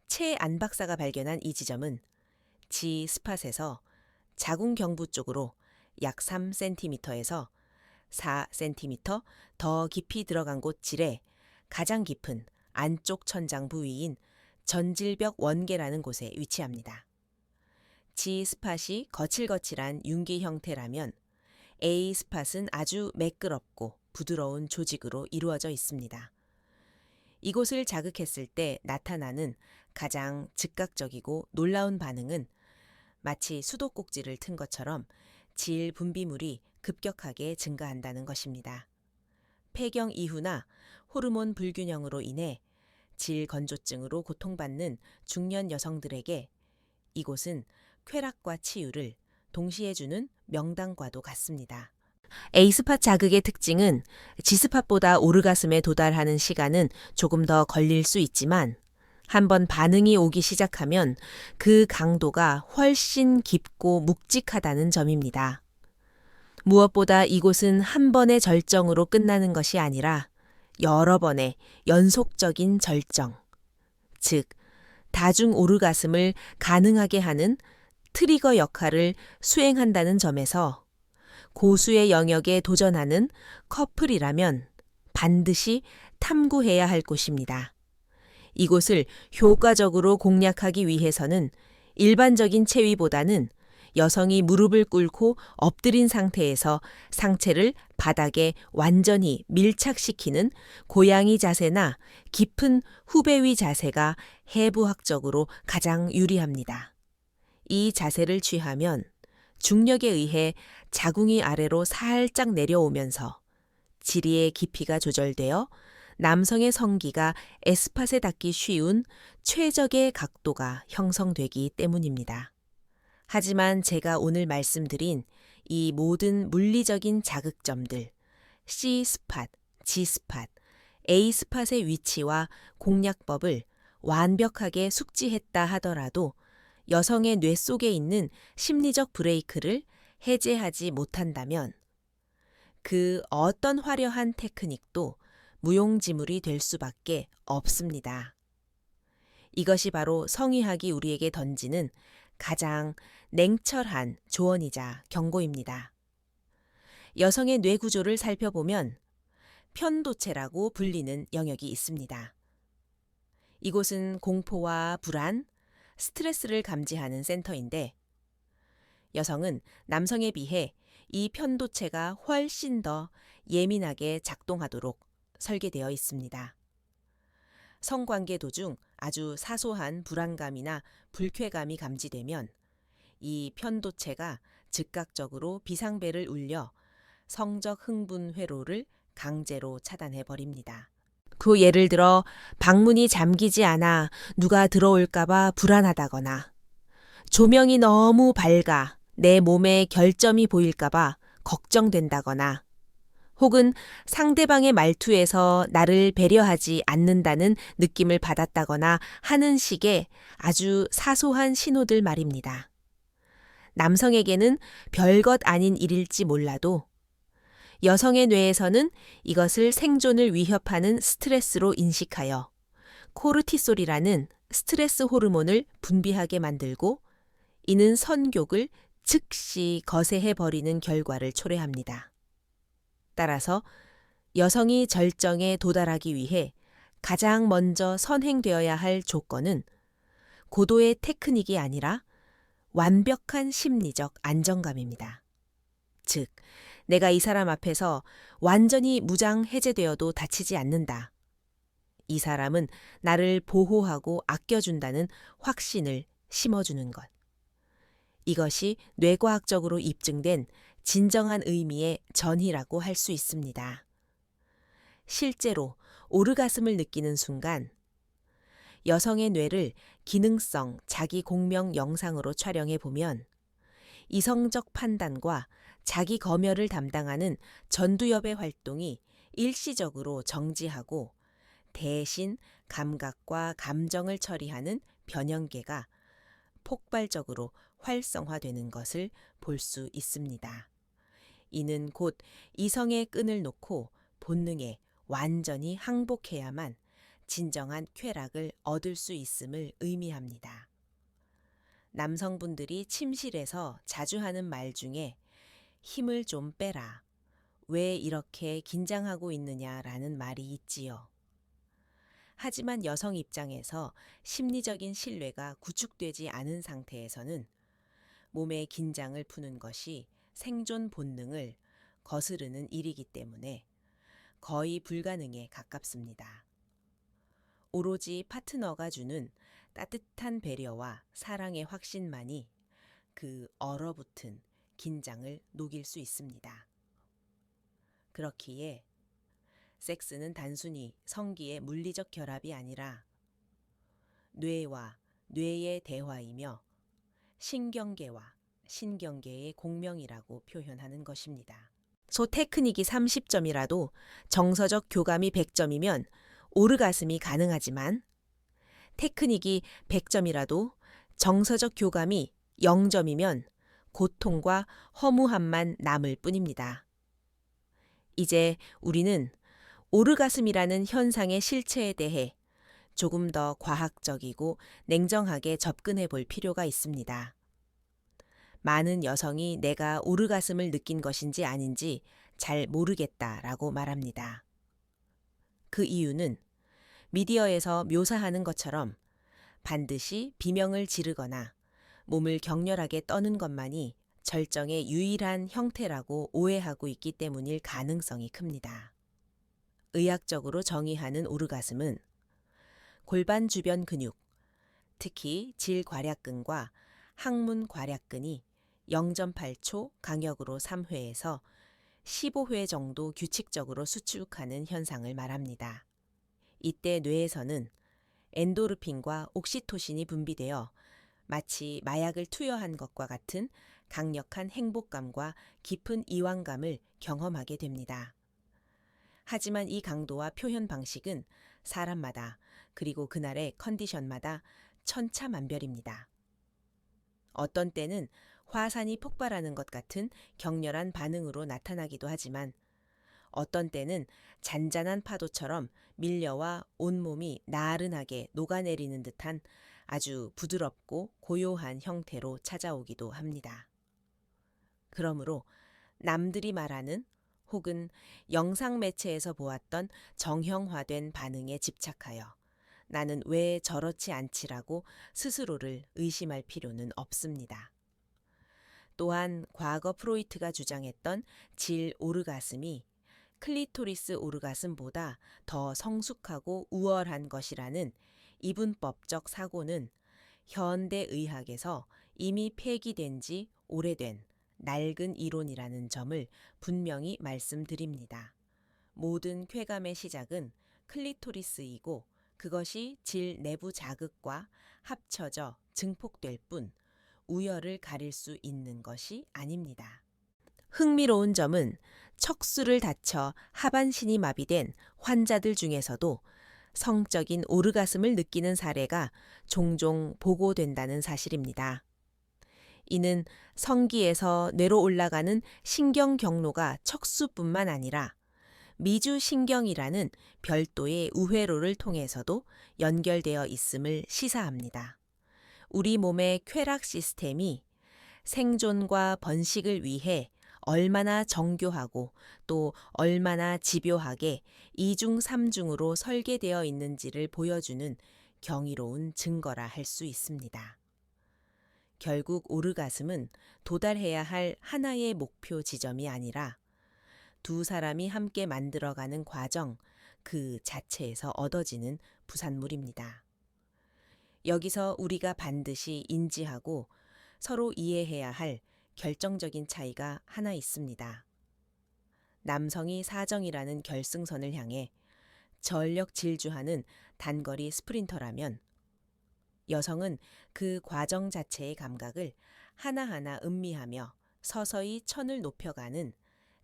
채 안 박사가 발견한 이 지점은 G 스팟에서 자궁 경부 쪽으로 약 3cm에서 4cm 더 깊이 들어간 곳 질의 가장 깊은 안쪽 천장 부위인 전질벽 원계라는 곳에 위치합니다. G 스팟이 거칠거칠한 융기 형태라면 A 스팟은 아주 매끄럽고 부드러운 조직으로 이루어져 있습니다. 이곳을 자극했을 때 나타나는 가장 즉각적이고 놀라운 반응은 마치 수도꼭지를 튼 것처럼 질 분비물이 급격하게 증가한다는 것입니다. 폐경 이후나 호르몬 불균형으로 인해 질 건조증으로 고통받는 중년 여성들에게 이곳은 쾌락과 치유를 동시에 주는 명당과도 같습니다. A스팟 자극의 특징은 G스팟보다 오르가슴에 도달하는 시간은 조금 더 걸릴 수 있지만 한번 반응이 오기 시작하면 그 강도가 훨씬 깊고 묵직하다는 점입니다. 무엇보다 이곳은 한 번의 절정으로 끝나는 것이 아니라 여러 번의 연속적인 절정, 즉 다중 오르가슴을 가능하게 하는 트리거 역할을 수행한다는 점에서 고수의 영역에 도전하는 커플이라면 반드시 탐구해야 할 곳입니다. 이곳을 효과적으로 공략하기 위해서는 일반적인 체위보다는 여성이 무릎을 꿇고 엎드린 상태에서 상체를 바닥에 완전히 밀착시키는 고양이 자세나 깊은 후배 위 자세가 해부학적으로 가장 유리합니다. 이 자세를 취하면 중력에 의해 자궁이 아래로 살짝 내려오면서 지리의 깊이가 조절되어 남성의 성기가 S팟에 닿기 쉬운 최적의 각도가 형성되기 때문입니다. 하지만 제가 오늘 말씀드린 이 모든 물리적인 자극점들, C스팟, G스팟, A스팟의 위치와 공략법을 완벽하게 숙지했다 하더라도 여성의 뇌 속에 있는 심리적 브레이크를 해제하지 못한다면 그 어떤 화려한 테크닉도 무용지물이 될 수밖에 없습니다. 이것이 바로 성의학이 우리에게 던지는 가장 냉철한 조언이자 경고입니다. 여성의 뇌 구조를 살펴보면 편도체라고 불리는 영역이 있습니다. 이곳은 공포와 불안, 스트레스를 감지하는 센터인데 여성은 남성에 비해 이 편도체가 훨씬 더 예민하게 작동하도록 설계되어 있습니다. 성관계 도중 아주 사소한 불안감이나 불쾌감이 감지되면 이 편도체가 즉각적으로 비상벨을 울려 성적 흥분 회로를 강제로 차단해 버립니다. 그 예를 들어 방문이 잠기지 않아 누가 들어올까봐 불안하다거나 조명이 너무 밝아 내 몸에 결점이 보일까봐 걱정된다거나 혹은 상대방의 말투에서 나를 배려하지 않는다는 느낌을 받았다거나 하는 식의 아주 사소한 신호들 말입니다. 남성에게는 별것 아닌 일일지 몰라도 여성의 뇌에서는 이것을 생존을 위협하는 스트레스로 인식하여 코르티솔이라는 스트레스 호르몬을 분비하게 만들고 이는 선교를 즉시 거세해버리는 결과를 초래합니다. 따라서 여성이 절정에 도달하기 위해 가장 먼저 선행되어야 할 조건은 고도의 테크닉이 아니라 완벽한 심리적 안정감입니다. 즉, 내가 이 사람 앞에서 완전히 무장 해제되어도 다치지 않는다. 이 사람은 나를 보호하고 아껴준다는 확신을 심어주는 것. 이것이 뇌과학적으로 입증된 진정한 의미의 전이라고 할 수 있습니다. 실제로 오르가슴을 느끼는 순간 여성의 뇌를 기능성 자기 공명 영상으로 촬영해 보면 이성적 판단과 자기 검열을 담당하는 전두엽의 활동이 일시적으로 정지하고 대신 감각과 감정을 처리하는 변형계가 폭발적으로 활성화되는 것을 볼 수 있습니다. 이는 곧 이성의 끈을 놓고 본능에 완전히 항복해야만 진정한 쾌락을 얻을 수 있음을 의미합니다. 남성분들이 침실에서 자주 하는 말 중에 힘을 좀 빼라. 왜 이렇게 긴장하고 있느냐라는 말이 있지요. 하지만 여성 입장에서 심리적인 신뢰가 구축되지 않은 상태에서는 몸의 긴장을 푸는 것이 생존 본능을 거스르는 일이기 때문에 거의 불가능에 가깝습니다. 오로지 파트너가 주는 따뜻한 배려와 사랑의 확신만이 그 얼어붙은 긴장을 녹일 수 있습니다. 그렇기에 섹스는 단순히 성기의 물리적 결합이 아니라 뇌와 뇌의 대화이며 신경계와 신경계의 공명이라고 표현하는 것입니다. 소 테크닉이 30점이라도 정서적 교감이 100점이면 오르가슴이 가능하지만 테크닉이 100점이라도 정서적 교감이 0점이면 고통과 허무함만 남을 뿐입니다. 이제 우리는 오르가슴이라는 현상의 실체에 대해 조금 더 과학적이고 냉정하게 접근해 볼 필요가 있습니다. 많은 여성이 내가 오르가슴을 느낀 것인지 아닌지 잘 모르겠다라고 말합니다. 그 이유는 미디어에서 묘사하는 것처럼 반드시 비명을 지르거나 몸을 격렬하게 떠는 것만이 절정의 유일한 형태라고 오해하고 있기 때문일 가능성이 큽니다. 의학적으로 정의하는 오르가슴은 골반 주변 근육, 특히 질괄약근과 항문괄약근이 0.8초 강역으로 3회에서 15회 정도 규칙적으로 수축하는 현상을 말합니다. 이때 뇌에서는 엔도르핀과 옥시토신이 분비되어 마치 마약을 투여한 것과 같은 강력한 행복감과 깊은 이완감을 경험하게 됩니다. 하지만 이 강도와 표현 방식은 사람마다 그리고 그날의 컨디션마다 천차만별입니다. 어떤 때는 화산이 폭발하는 것 같은 격렬한 반응으로 나타나기도 하지만 어떤 때는 잔잔한 파도처럼 밀려와 온몸이 나른하게 녹아내리는 듯한 아주 부드럽고 고요한 형태로 찾아오기도 합니다. 그러므로 남들이 말하는 혹은 영상 매체에서 보았던 정형화된 반응에 집착하여 나는 왜 저렇지 않지라고 스스로를 의심할 필요는 없습니다. 또한 과거 프로이트가 주장했던 질 오르가슴이 클리토리스 오르가슴보다 더 성숙하고 우월한 것이라는 이분법적 사고는 현대의학에서 이미 폐기된 지 오래된 낡은 이론이라는 점을 분명히 말씀드립니다. 모든 쾌감의 시작은 클리토리스이고 그것이 질 내부 자극과 합쳐져 증폭될 뿐 우열을 가릴 수 있는 것이 아닙니다. 흥미로운 점은 척수를 다쳐 하반신이 마비된 환자들 중에서도 성적인 오르가슴을 느끼는 사례가 종종 보고된다는 사실입니다. 이는 성기에서 뇌로 올라가는 신경 경로가 척수뿐만 아니라 미주신경이라는 별도의 우회로를 통해서도 연결되어 있음을 시사합니다. 우리 몸의 쾌락 시스템이 생존과 번식을 위해 얼마나 정교하고 또 얼마나 집요하게 이중삼중으로 설계되어 있는지를 보여주는 경이로운 증거라 할 수 있습니다. 결국 오르가슴은 도달해야 할 하나의 목표 지점이 아니라 두 사람이 함께 만들어가는 과정 그 자체에서 얻어지는 부산물입니다. 여기서 우리가 반드시 인지하고 서로 이해해야 할 결정적인 차이가 하나 있습니다. 남성이 사정이라는 결승선을 향해 전력 질주하는 단거리 스프린터라면 여성은 그 과정 자체의 감각을 하나하나 음미하며 서서히 천을 높여가는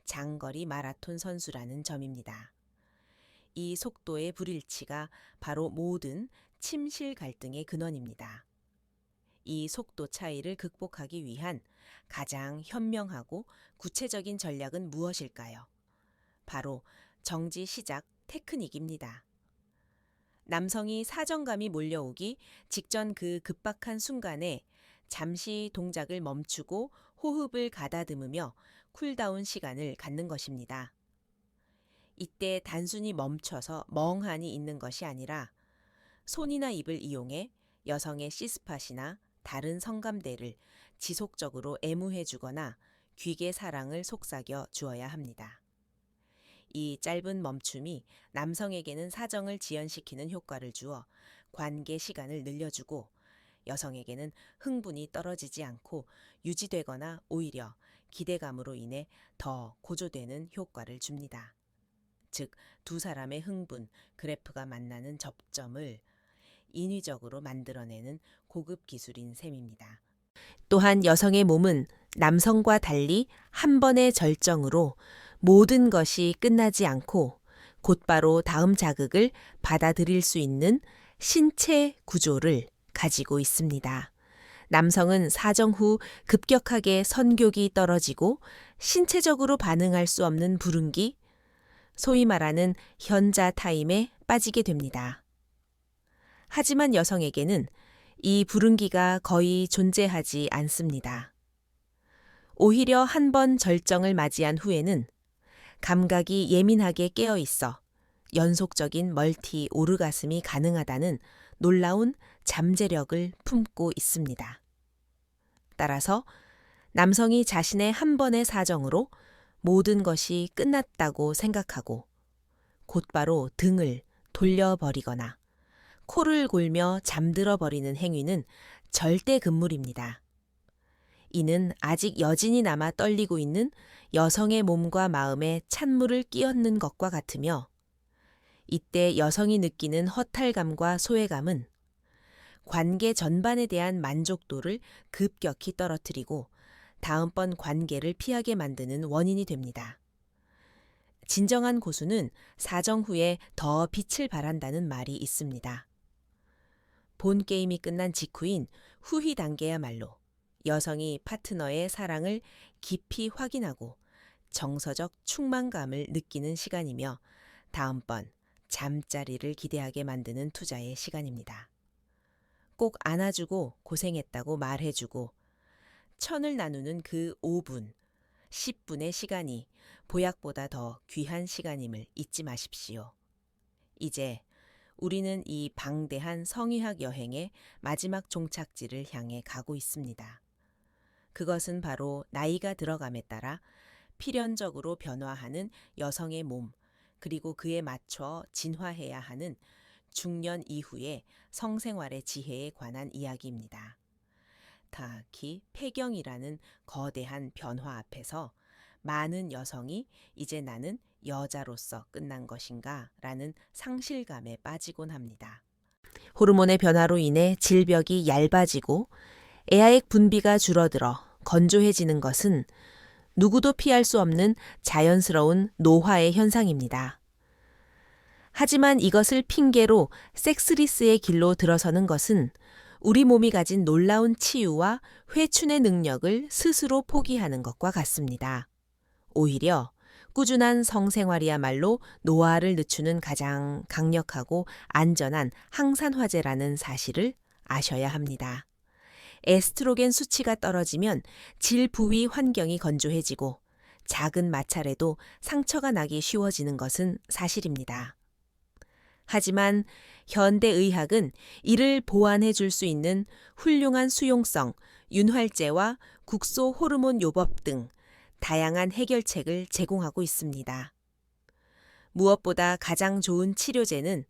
장거리 마라톤 선수라는 점입니다. 이 속도의 불일치가 바로 모든 침실 갈등의 근원입니다. 이 속도 차이를 극복하기 위한 가장 현명하고 구체적인 전략은 무엇일까요? 바로 정지 시작 테크닉입니다. 남성이 사정감이 몰려오기 직전 그 급박한 순간에 잠시 동작을 멈추고 호흡을 가다듬으며 쿨다운 시간을 갖는 것입니다. 이때 단순히 멈춰서 멍하니 있는 것이 아니라 손이나 입을 이용해 여성의 C스팟이나 다른 성감대를 지속적으로 애무해 주거나 귀계 사랑을 속삭여 주어야 합니다. 이 짧은 멈춤이 남성에게는 사정을 지연시키는 효과를 주어 관계 시간을 늘려주고 여성에게는 흥분이 떨어지지 않고 유지되거나 오히려 기대감으로 인해 더 고조되는 효과를 줍니다. 즉, 두 사람의 흥분, 그래프가 만나는 접점을 인위적으로 만들어내는 고급 기술인 셈입니다. 또한 여성의 몸은 남성과 달리 한 번의 절정으로 모든 것이 끝나지 않고 곧바로 다음 자극을 받아들일 수 있는 신체 구조를 가지고 있습니다. 남성은 사정 후 급격하게 선교기 떨어지고 신체적으로 반응할 수 없는 부릉기, 소위 말하는 현자 타임에 빠지게 됩니다. 하지만 여성에게는 이 부릉기가 거의 존재하지 않습니다. 오히려 한 번 절정을 맞이한 후에는 감각이 예민하게 깨어 있어 연속적인 멀티 오르가슴이 가능하다는 놀라운 잠재력을 품고 있습니다. 따라서 남성이 자신의 한 번의 사정으로 모든 것이 끝났다고 생각하고 곧바로 등을 돌려버리거나 코를 골며 잠들어 버리는 행위는 절대 금물입니다. 이는 아직 여진이 남아 떨리고 있는 여성의 몸과 마음에 찬물을 끼얹는 것과 같으며 이때 여성이 느끼는 허탈감과 소외감은 관계 전반에 대한 만족도를 급격히 떨어뜨리고 다음번 관계를 피하게 만드는 원인이 됩니다. 진정한 고수는 사정 후에 더 빛을 발한다는 말이 있습니다. 본 게임이 끝난 직후인 후위 단계야말로 여성이 파트너의 사랑을 깊이 확인하고 정서적 충만감을 느끼는 시간이며 다음번 잠자리를 기대하게 만드는 투자의 시간입니다. 꼭 안아주고 고생했다고 말해주고 천을 나누는 그 5분, 10분의 시간이 보약보다 더 귀한 시간임을 잊지 마십시오. 이제 우리는 이 방대한 성의학 여행의 마지막 종착지를 향해 가고 있습니다. 그것은 바로 나이가 들어감에 따라 필연적으로 변화하는 여성의 몸, 그리고 그에 맞춰 진화해야 하는 중년 이후의 성생활의 지혜에 관한 이야기입니다. 특히 폐경이라는 거대한 변화 앞에서 많은 여성이 이제 나는 여자로서 끝난 것인가 라는 상실감에 빠지곤 합니다. 호르몬의 변화로 인해 질벽이 얇아지고 에아액 분비가 줄어들어 건조해지는 것은 누구도 피할 수 없는 자연스러운 노화의 현상입니다. 하지만 이것을 핑계로 섹스리스의 길로 들어서는 것은 우리 몸이 가진 놀라운 치유와 회춘의 능력을 스스로 포기하는 것과 같습니다. 오히려 꾸준한 성생활이야말로 노화를 늦추는 가장 강력하고 안전한 항산화제라는 사실을 아셔야 합니다. 에스트로겐 수치가 떨어지면 질 부위 환경이 건조해지고 작은 마찰에도 상처가 나기 쉬워지는 것은 사실입니다. 하지만 현대의학은 이를 보완해 줄 수 있는 훌륭한 수용성, 윤활제와 국소 호르몬 요법 등 다양한 해결책을 제공하고 있습니다. 무엇보다 가장 좋은 치료제는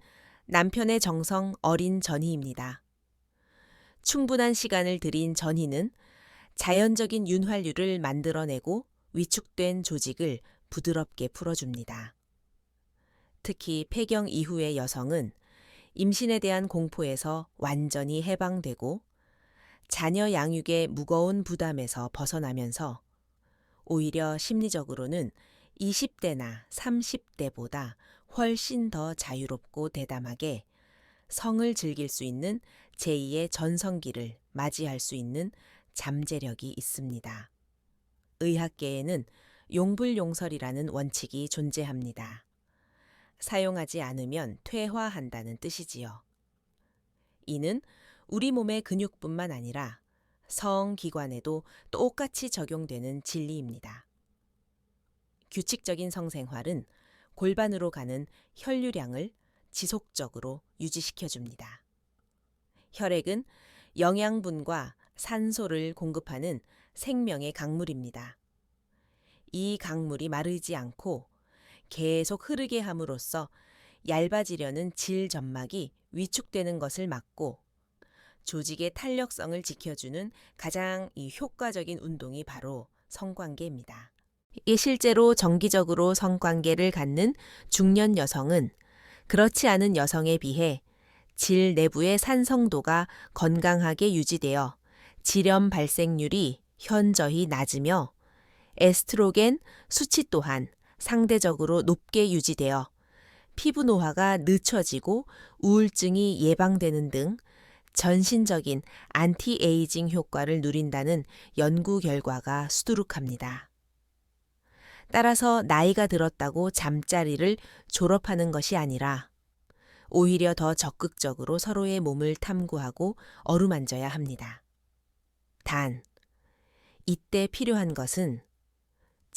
남편의 정성 어린 전이입니다. 충분한 시간을 들인 전이는 자연적인 윤활유를 만들어내고 위축된 조직을 부드럽게 풀어줍니다. 특히 폐경 이후의 여성은 임신에 대한 공포에서 완전히 해방되고 자녀 양육의 무거운 부담에서 벗어나면서 오히려 심리적으로는 20대나 30대보다 훨씬 더 자유롭고 대담하게 성을 즐길 수 있는 제2의 전성기를 맞이할 수 있는 잠재력이 있습니다. 의학계에는 용불용설이라는 원칙이 존재합니다. 사용하지 않으면 퇴화한다는 뜻이지요. 이는 우리 몸의 근육뿐만 아니라 성기관에도 똑같이 적용되는 진리입니다. 규칙적인 성생활은 골반으로 가는 혈류량을 지속적으로 유지시켜줍니다. 혈액은 영양분과 산소를 공급하는 생명의 강물입니다. 이 강물이 마르지 않고 계속 흐르게 함으로써 얇아지려는 질 점막이 위축되는 것을 막고 조직의 탄력성을 지켜주는 가장 효과적인 운동이 바로 성관계입니다. 실제로 정기적으로 성관계를 갖는 중년 여성은 그렇지 않은 여성에 비해 질 내부의 산성도가 건강하게 유지되어 질염 발생률이 현저히 낮으며 에스트로겐 수치 또한 상대적으로 높게 유지되어 피부 노화가 늦춰지고 우울증이 예방되는 등 전신적인 안티에이징 효과를 누린다는 연구 결과가 수두룩합니다. 따라서 나이가 들었다고 잠자리를 졸업하는 것이 아니라 오히려 더 적극적으로 서로의 몸을 탐구하고 어루만져야 합니다. 단, 이때 필요한 것은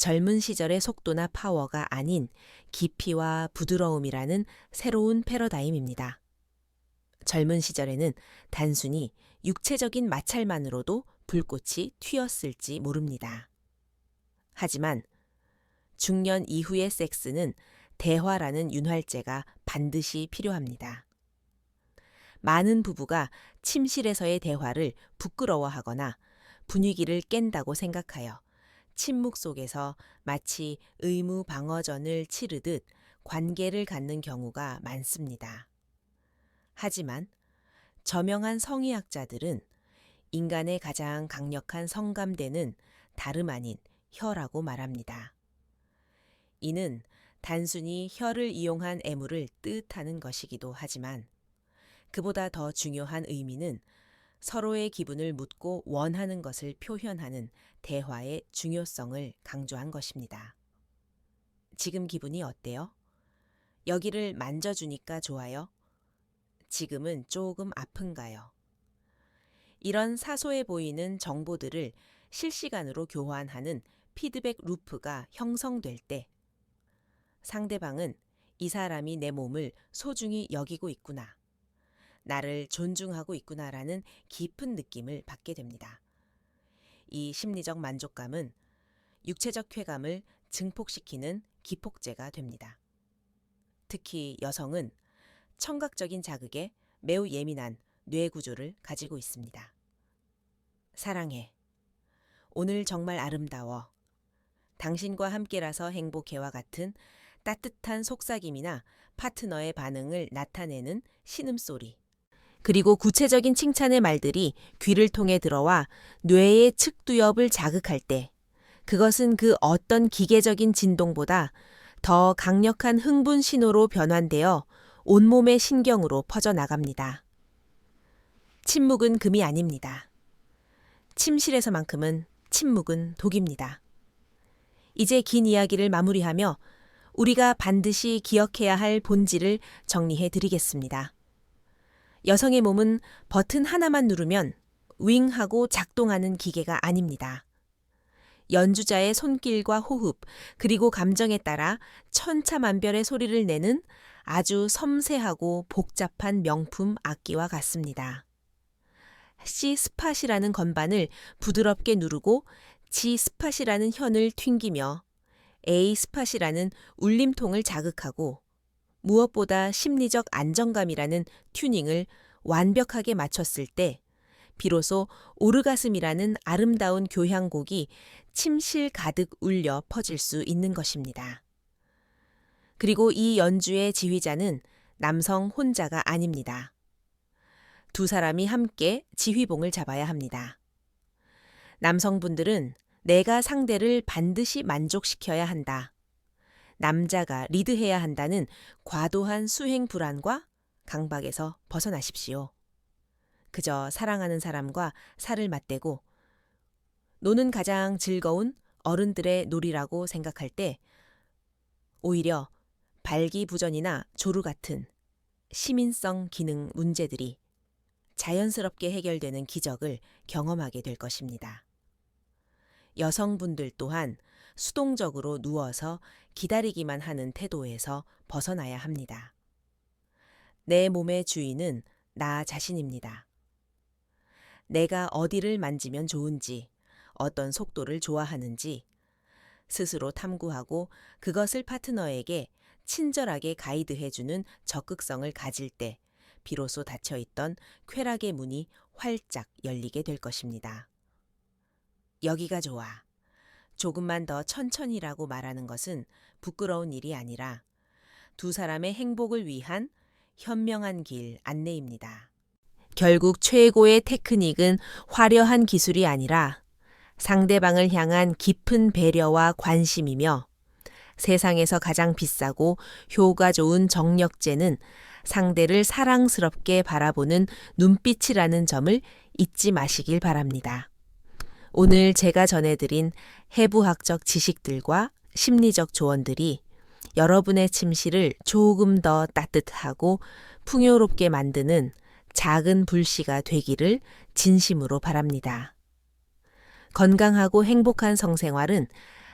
젊은 시절의 속도나 파워가 아닌 깊이와 부드러움이라는 새로운 패러다임입니다. 젊은 시절에는 단순히 육체적인 마찰만으로도 불꽃이 튀었을지 모릅니다. 하지만 중년 이후의 섹스는 대화라는 윤활제가 반드시 필요합니다. 많은 부부가 침실에서의 대화를 부끄러워하거나 분위기를 깬다고 생각하여 침묵 속에서 마치 의무 방어전을 치르듯 관계를 갖는 경우가 많습니다. 하지만 저명한 성의학자들은 인간의 가장 강력한 성감대는 다름 아닌 혀라고 말합니다. 이는 단순히 혀를 이용한 애무를 뜻하는 것이기도 하지만 그보다 더 중요한 의미는 서로의 기분을 묻고 원하는 것을 표현하는 대화의 중요성을 강조한 것입니다. 지금 기분이 어때요? 여기를 만져주니까 좋아요? 지금은 조금 아픈가요? 이런 사소해 보이는 정보들을 실시간으로 교환하는 피드백 루프가 형성될 때 상대방은 이 사람이 내 몸을 소중히 여기고 있구나, 나를 존중하고 있구나라는 깊은 느낌을 받게 됩니다. 이 심리적 만족감은 육체적 쾌감을 증폭시키는 기폭제가 됩니다. 특히 여성은 청각적인 자극에 매우 예민한 뇌 구조를 가지고 있습니다. 사랑해. 오늘 정말 아름다워. 당신과 함께라서 행복해와 같은 따뜻한 속삭임이나 파트너의 반응을 나타내는 신음소리. 그리고 구체적인 칭찬의 말들이 귀를 통해 들어와 뇌의 측두엽을 자극할 때 그것은 그 어떤 기계적인 진동보다 더 강력한 흥분 신호로 변환되어 온몸의 신경으로 퍼져나갑니다. 침묵은 금이 아닙니다. 침실에서만큼은 침묵은 독입니다. 이제 긴 이야기를 마무리하며 우리가 반드시 기억해야 할 본질을 정리해 드리겠습니다. 여성의 몸은 버튼 하나만 누르면 윙 하고 작동하는 기계가 아닙니다. 연주자의 손길과 호흡, 그리고 감정에 따라 천차만별의 소리를 내는 아주 섬세하고 복잡한 명품 악기와 같습니다. C 스팟이라는 건반을 부드럽게 누르고 G 스팟이라는 현을 튕기며 A 스팟이라는 울림통을 자극하고 무엇보다 심리적 안정감이라는 튜닝을 완벽하게 맞췄을 때 비로소 오르가슴이라는 아름다운 교향곡이 침실 가득 울려 퍼질 수 있는 것입니다. 그리고 이 연주의 지휘자는 남성 혼자가 아닙니다. 두 사람이 함께 지휘봉을 잡아야 합니다. 남성분들은 내가 상대를 반드시 만족시켜야 한다, 남자가 리드해야 한다는 과도한 수행 불안과 강박에서 벗어나십시오. 그저 사랑하는 사람과 살을 맞대고 노는 가장 즐거운 어른들의 놀이라고 생각할 때 오히려 발기부전이나 조루 같은 시민성 기능 문제들이 자연스럽게 해결되는 기적을 경험하게 될 것입니다. 여성분들 또한 수동적으로 누워서 기다리기만 하는 태도에서 벗어나야 합니다. 내 몸의 주인은 나 자신입니다. 내가 어디를 만지면 좋은지, 어떤 속도를 좋아하는지 스스로 탐구하고 그것을 파트너에게 친절하게 가이드해주는 적극성을 가질 때 비로소 닫혀있던 쾌락의 문이 활짝 열리게 될 것입니다. 여기가 좋아. 조금만 더 천천히라고 말하는 것은 부끄러운 일이 아니라 두 사람의 행복을 위한 현명한 길 안내입니다. 결국 최고의 테크닉은 화려한 기술이 아니라 상대방을 향한 깊은 배려와 관심이며 세상에서 가장 비싸고 효과 좋은 정력제는 상대를 사랑스럽게 바라보는 눈빛이라는 점을 잊지 마시길 바랍니다. 오늘 제가 전해드린 해부학적 지식들과 심리적 조언들이 여러분의 침실을 조금 더 따뜻하고 풍요롭게 만드는 작은 불씨가 되기를 진심으로 바랍니다. 건강하고 행복한 성생활은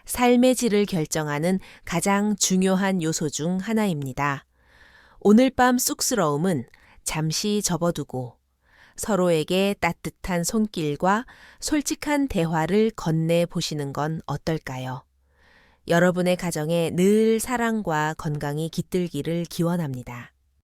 삶의 질을 결정하는 가장 중요한 요소 중 하나입니다. 오늘 밤 쑥스러움은 잠시 접어두고 서로에게 따뜻한 손길과 솔직한 대화를 건네보시는 건 어떨까요? 여러분의 가정에 늘 사랑과 건강이 깃들기를 기원합니다.